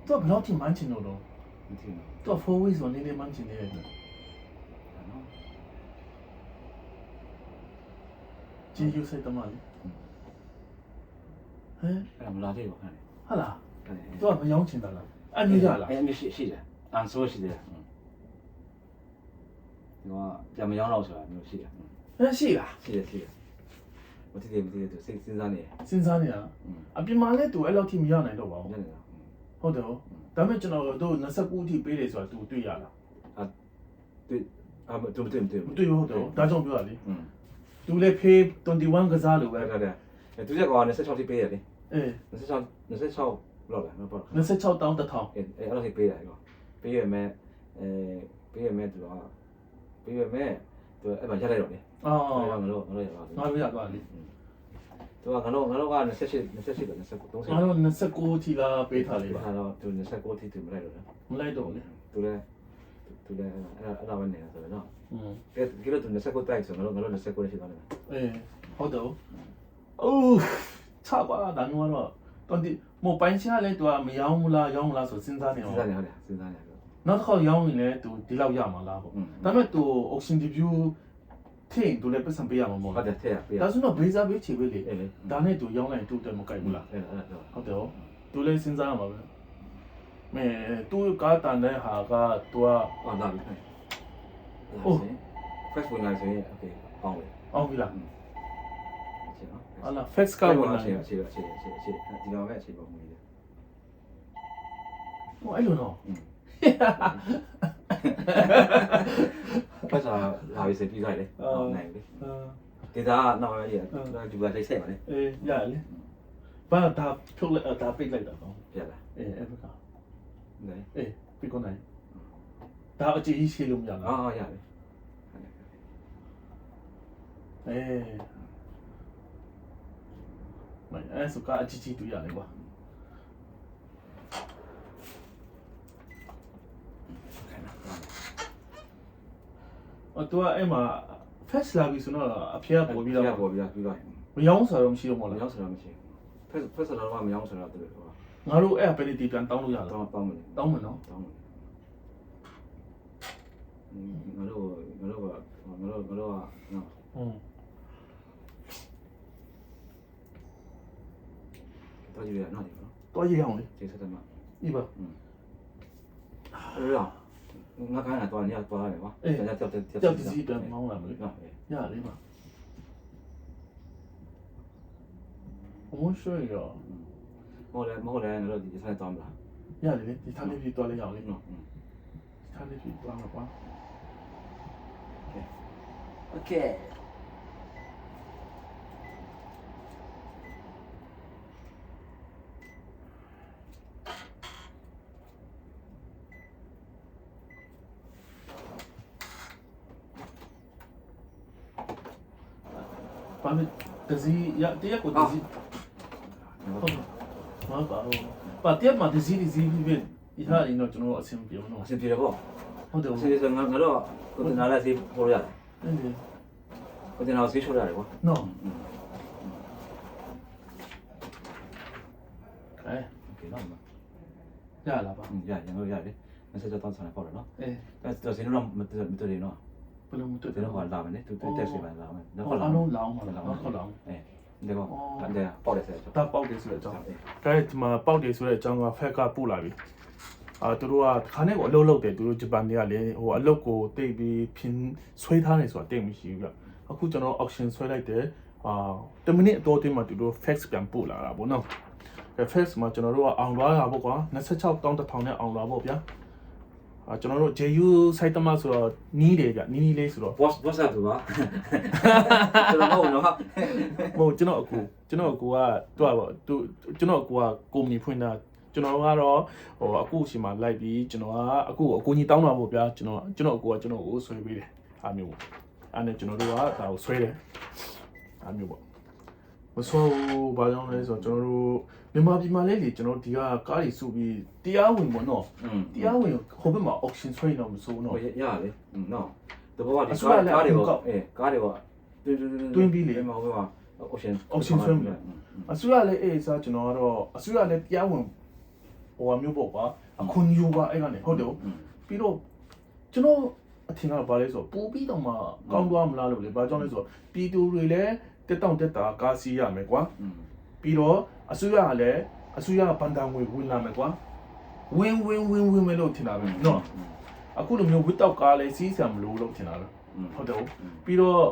သူကဘယ်လောက်ထိမှန်းချင်လို့တော့ မသိဘူး သူက4 weeks ဆိုနေနေမှန်းချင်နေတယ် နော် ကြည့်ယူစိတ်တမလေးဟမ် အဲ့မလာသေးဘူးခါနေ ဟာလားသူကမယောင်းချင်တာလားအနည်းရလား အဲ့ရှိတယ်အန်ဆိုရှိတယ်ဒီကကြမရောက်တော့ဆိုတာမျိုးရှိတယ် ဟမ်ရှိလား ရှိတယ်မသိသေးသူစိတ်စဉ်းစားနေ စဉ်းစားနေတာအပြင်မှာလည်းသူအဲ့လောက်ထိမရနိုင်တော့ပါဘူး ညနေလား ဟုတ်တယ်ဟုတ်ဒါပေမဲ့ကျွန်တော်တို့29အထိပေးတယ်ဆိုတာသူတွေ့ရလား တွေ့တူမတွေ့ မတွေ့ဘူးဟုတ်တယ်ဒါကြောင့်ပြောတာလေ อืม သူလည်းဖေး21ကစားလို့ပဲ ဟုတ်တယ်သူကကော26ထိပေးရတယ် အေး 26လောက်လားမပေါ့ 26တောင်းတစ်ထောင် အဲ့လိုထိပေးရတယ်ကောပေးရမယ်ပေးရမယ်သူကပေးရမယ်သူအဲ့မှာရက်လိုက်တော့လေ အော် ငါတို့ရပါ ငါပြရသွားလေ သူကငါတို့က28ပဲ29 30 အားလုံး29အထိလာပေးထားလေ ဒီ ပါ ဟာတော့သူ29ထိသူမလိုက်တော့ မလိုက်တော့လေ သူလည်းအဲ့ဒါပဲနေတာဆိုတော့နော် อืม ကဲကိလို့သူ29တိုက်ဆိုငါတို့29နဲ့ရှိသွားတယ် အေးဟုတ်တယ်အိုးချပါဒါမျိုးကတော့တော်ဒီမို့ပိုင်းချလဲသူကမရောင်းဘူးလားရောင်းလားဆိုစဉ်းစားနေ စဉ်း အောင် စားနေဟုတ်တယ်စဉ်းစားနေ နောက်တစ်ခေါက်ရောင်းရင်လည်းသူဒီလောက်ရမှာလားပေါ့ဒါပေမဲ့သူ auction debut ထင်သူလည်းပတ်စံပေးရမှာမဟုတ် ဟုတ် လား တယ်ထည့်ရပေးရ ဒါဆိုတော့ blazer ပေးချေပေးလေ အဲ့လေ ဒါနဲ့သူရောင်းလိုက်တူတယ်မကိုက်ဘူးလား အဲ့ဒါ ဟုတ်တယ်သူလည်းစဉ်းစားရမှာပဲမဲသူကားတန်တဲ့ဟာကသူက အော်လာပြီโอ้ first winner ဆိုရင် okay ပေါင်းလေ အောင်ပြီလား အခြေနော် ဟာလား fax ကဝင်လာ အခြေဒီတော့ပဲအခြေပေါ့မူကြီး ဟိုအဲ့လိုတော့ ပတ်စာလာပြီစပြီးလိုက်လေနိုင်ပြီဒေတာနောက်ရည်ဒီဘာလိုက်ဆက်ပါလေ အေးရလေဘာဒါဖြုတ်လိုက်ဒါပိတ်လိုက်တာတော့ ပြလာ အေးအဲ့ဘက နိုင် အေးပြကုန်နိုင်ဒါအကြည့်ရှိလို့မရလား အော်ရပြီ အေးမအဲ့ဆိုကအကြည့်တူရတယ်ကွာတော့အဲ့မှာ fast လာပြီဆိုတော့အဖေကပေါ်ပြီးတော့ ပေါ်ပြီးပြီးတော့ မယောင်းဆိုတော့မရှိတော့မ မ လား ရောက်ဆိုတာမရှိဖက်ဆလာတော့မရောက်ဆိုတာတူတယ်ဟော ငါတို့အဲ့ penalty ပြန်တောင်းလို့ရလား တောင်းမယ် တောင်းမယ်နော် တောင်းမယ်ငါတို့ကနော် ဟုတ် တော့ကြည့်ရနော်ဒီနော် တော့ရအောင်လေ ကျေးဇူးတင်ပါ ဒီပါ အဲ့တော့ငါခိုင်းတာတော့ညတော့ရတယ်ကွာ ကြောက်ဒီစီပြန်မောင်းလာမလို့ နော် ရလေးပါအမရှိရ မဟုတ်လဲငါတို့ဒီဆိုင်တောင်းမလား ရလေဒီထားလေးပြီးတော့လေးရအောင်လေ နော် ထားလေးပြီးတော့မှာကွာ โอเคဘာလို့ဒစီရတရက်ကိုဒစီဟုတ်မှာပါဟုတ်ပါတရက်မှာဒစီပြီးဒီဟာရင်တော့ကျွန်တော်အဆင်ပြေမလို့ အဆင်ပြေတယ်ပေါ့ ဟုတ်တယ် အဆင်ပြေဆိုငါတို့ကိုတင်လာလိုက်စီပို့ရတယ် အေး ကိုတင်လာစီချိုးရတယ်ကွာ နော်အဲ โอเคနော် ရလာပါ ရငါတို့ရတယ်မဆက်တော့ဆောင်းပေါ့နော် အေး ဒါဆိုစင်းတော့မတွေ့နော် ဘယ်လိုမတွေ့ ဒီတော့ဟောလာမယ်နိသူတက်စီပါလာမယ် တော့အလုံးလောင်းပါလားဟုတ်လောင်း ဒီကောအဲ့ဒါပေါ့တယ်ဆက် တာပေါက်တယ်ဆိုတဲ့အကြောင်းဒါဒီမှာပေါက်တယ်ဆိုတဲ့အကြောင်းကဖက်ကပို့လာပြီသူတို့ကခါနဲ့ကိုအလုပ်လုပ်တယ်သူတို့ဂျပန်တွေကလည်းဟိုအလုပ်ကိုတိတ်ပြီးဖြင်းဆွဲထားနေဆိုတာတိတ်မရှိဘူးကအခုကျွန်တော် auction ဆွဲလိုက်တယ်10မိနစ်အတော်အတွင်းမှာသူတို့ fax ပြန်ပို့လာတာပေါ့နော်fax မှာကျွန်တော်တို့ကအောင်သွားတာပေါ့ကွာ26တောင်း1000နဲ့အောင်သွားပေါ့ဗျာကျွန်တော်တို့ JU စိုက်တမဆိုတော့နီးတယ်ဗျနီးလေးဆိုတော့ boss อะသူပါကျွန်တော်ဟုတ်နော် မဟုတ်ကျွန်တော်အကူကတွားပေါ့သူကျွန်တော်အကူကကုမ္ပဏီဖွင့်တာကျွန်တော်ကတော့ဟိုအခုရှိမှလိုက်ပြီးကျွန်တော်ကအကူကြီးတောင်းတာပေါ့ဗျာကျွန်တော်အကူကကျွန်တော်ကိုဆွဲပေးတယ်အားမျိုးပေါ့အဲ့နဲ့ကျွန်တော်တို့ကဒါကိုဆွဲတယ်အားမျိုးပေါ့မဆိုးဘာကြောင့်လဲဆိုတော့ကျွန်တော်တို့မြန်မာပြည်မှာလည်းလေကျွန်တော်ဒီကကားတွေစုပြီးတရားဝင်ပေါ့နော်တရားဝင်ဟိုဘက်မှာ auction ဆွဲနေတော့မဆိုးနော် ဟိုရလေနော်တဘောကဒီကားတွေပေါ့ကားတွေပေါ့တွင်းပြီးလေဟိုဘက်မှာ auction အစိုးရလည်းအေးစားကျွန်တော်ကတော့အစိုးရလည်းတရားဝင် ဟိုမျိုးပေါ့ကွာအခုညူပါအဲ့ကနေဟုတ်တယ်ပြီးတော့ကျွန်တော်အထင်ကဘာလဲဆိုတော့ပူပြီးတော့မှကောင်းသွားမလားလို့လေဘာကြောင့်လဲဆိုတော့ပြည်သူတွေလည်းတက်တောင့်တက်တာကားစီးရမယ်ကွာပြီးတော့အစိုးရကလည်းအစိုးရဘန်တန်ငွေဝင်လာမယ်ကွာဝင်းမယ်လို့ထင်တာပဲနော်အခုလိုမျိုးဝစ်တောက်ကားလည်းစီးဆံမလို့ထင်တာပဲဟုတ်တယ်ပြီးတော့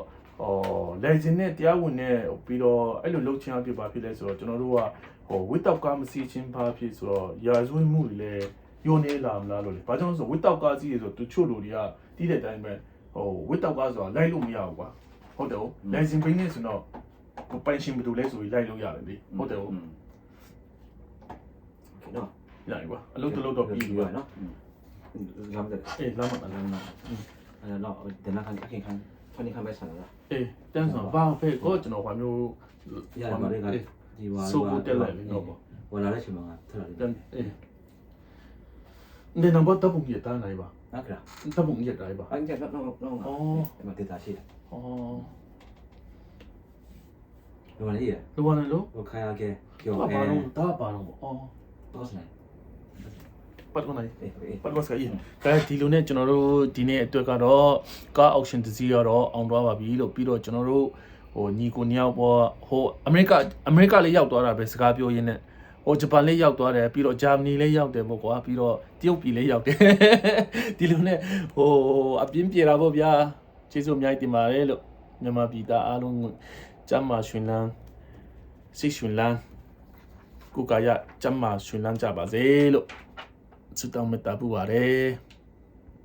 လေဂျင်နဲ့တရားဝင်နဲ့ပြီးတော့အဲ့လိုလှုပ်ချင်အဖြစ်ပါဖြစ်လဲဆိုတော့ကျွန်တော်တို့ကဝစ်တောက်ကားမစီးချင်းပါဖြစ်ဆိုတော့ရာဇဝတ်မှုတွေလည်းယုံနေလာမလားလို့လေဘာကြောင့်လဲဆိုဝစ်တောက်ကားစီးရဆိုတချို့လူတွေကတီးတဲ့အတိုင်းပဲဝစ်တောက်ကားဆိုတာလိုက်လို့မရဘူးကွာဟုတ်တယ်လေဂျင်ဘင်းနဲ့ဆိုတော့ပိုင်ရှင်ဘယ်သူလဲဆိုပြီးလိုက်လို့ရတယ်လေဟုတ်တယ်နော်ရပြီကွာအလုပ်တလုပ်တော့ပြီးပြီနော်လမ်းတယ်လမ်းမအဲ့တော့ဒီနာခံခင်ခံဖန်ခံပဲဆန်လားတန်းဆောင်ဘာပဲကိုကျွန်တော်ဘာမျိုးရတယ်ပါလေကဒီဝါဆိုဖို့တက်လိုက်ပြီတော့ဝင်လာတဲ့အချိန်မှာထလာတယ်နေနံပါတ်တပ်ပုံရတာနိုင်ပါဟုတ်ကဲ့တပ်ပုံရတိုင်းပါအဲ့ကျတော့ဒီမှာဒေတာရှိတယ်လိုနေရလိုနေလို့ခိုင်ရခဲ့ပြောပါတော့ဒါပါတော့တော့စနေပတ်မနိုင်ပတ်မစကရင်ဒါဒီလိုနဲ့ကျွန်တော်တို့ဒီနေ့အတွက်ကတော့ကား auction တစ်စီးတော့အောင်သွားပါပြီလို့ပြီးတော့ကျွန်တော်တို့ညီကိုနှစ်ယောက်ပေါ့အမေရိကလေးရောက်သွားတာပဲစကားပြောရင်းနဲ့ဂျပန်လေးရောက်သွားတယ်ပြီးတော့ဂျာမနီလေးရောက်တယ်ပေါ့ကွာပြီးတော့တရုတ်ပြည်လေးရောက်တယ်ဒီလိုနဲ့အပြင်းပြေတာပေါ့ဗျာကျေးဇူးအများကြီးတင်ပါတယ်လို့မြန်မာပြည်သားအားလုံးကျမ်းမာရှင်လန်းစိတ်ရှင်လန်းကိုယ်ကာယကျမ်းမာရှင်လန်းကြပါစေလို့ဆုတောင်းမေတ္တာပို့ပါတယ်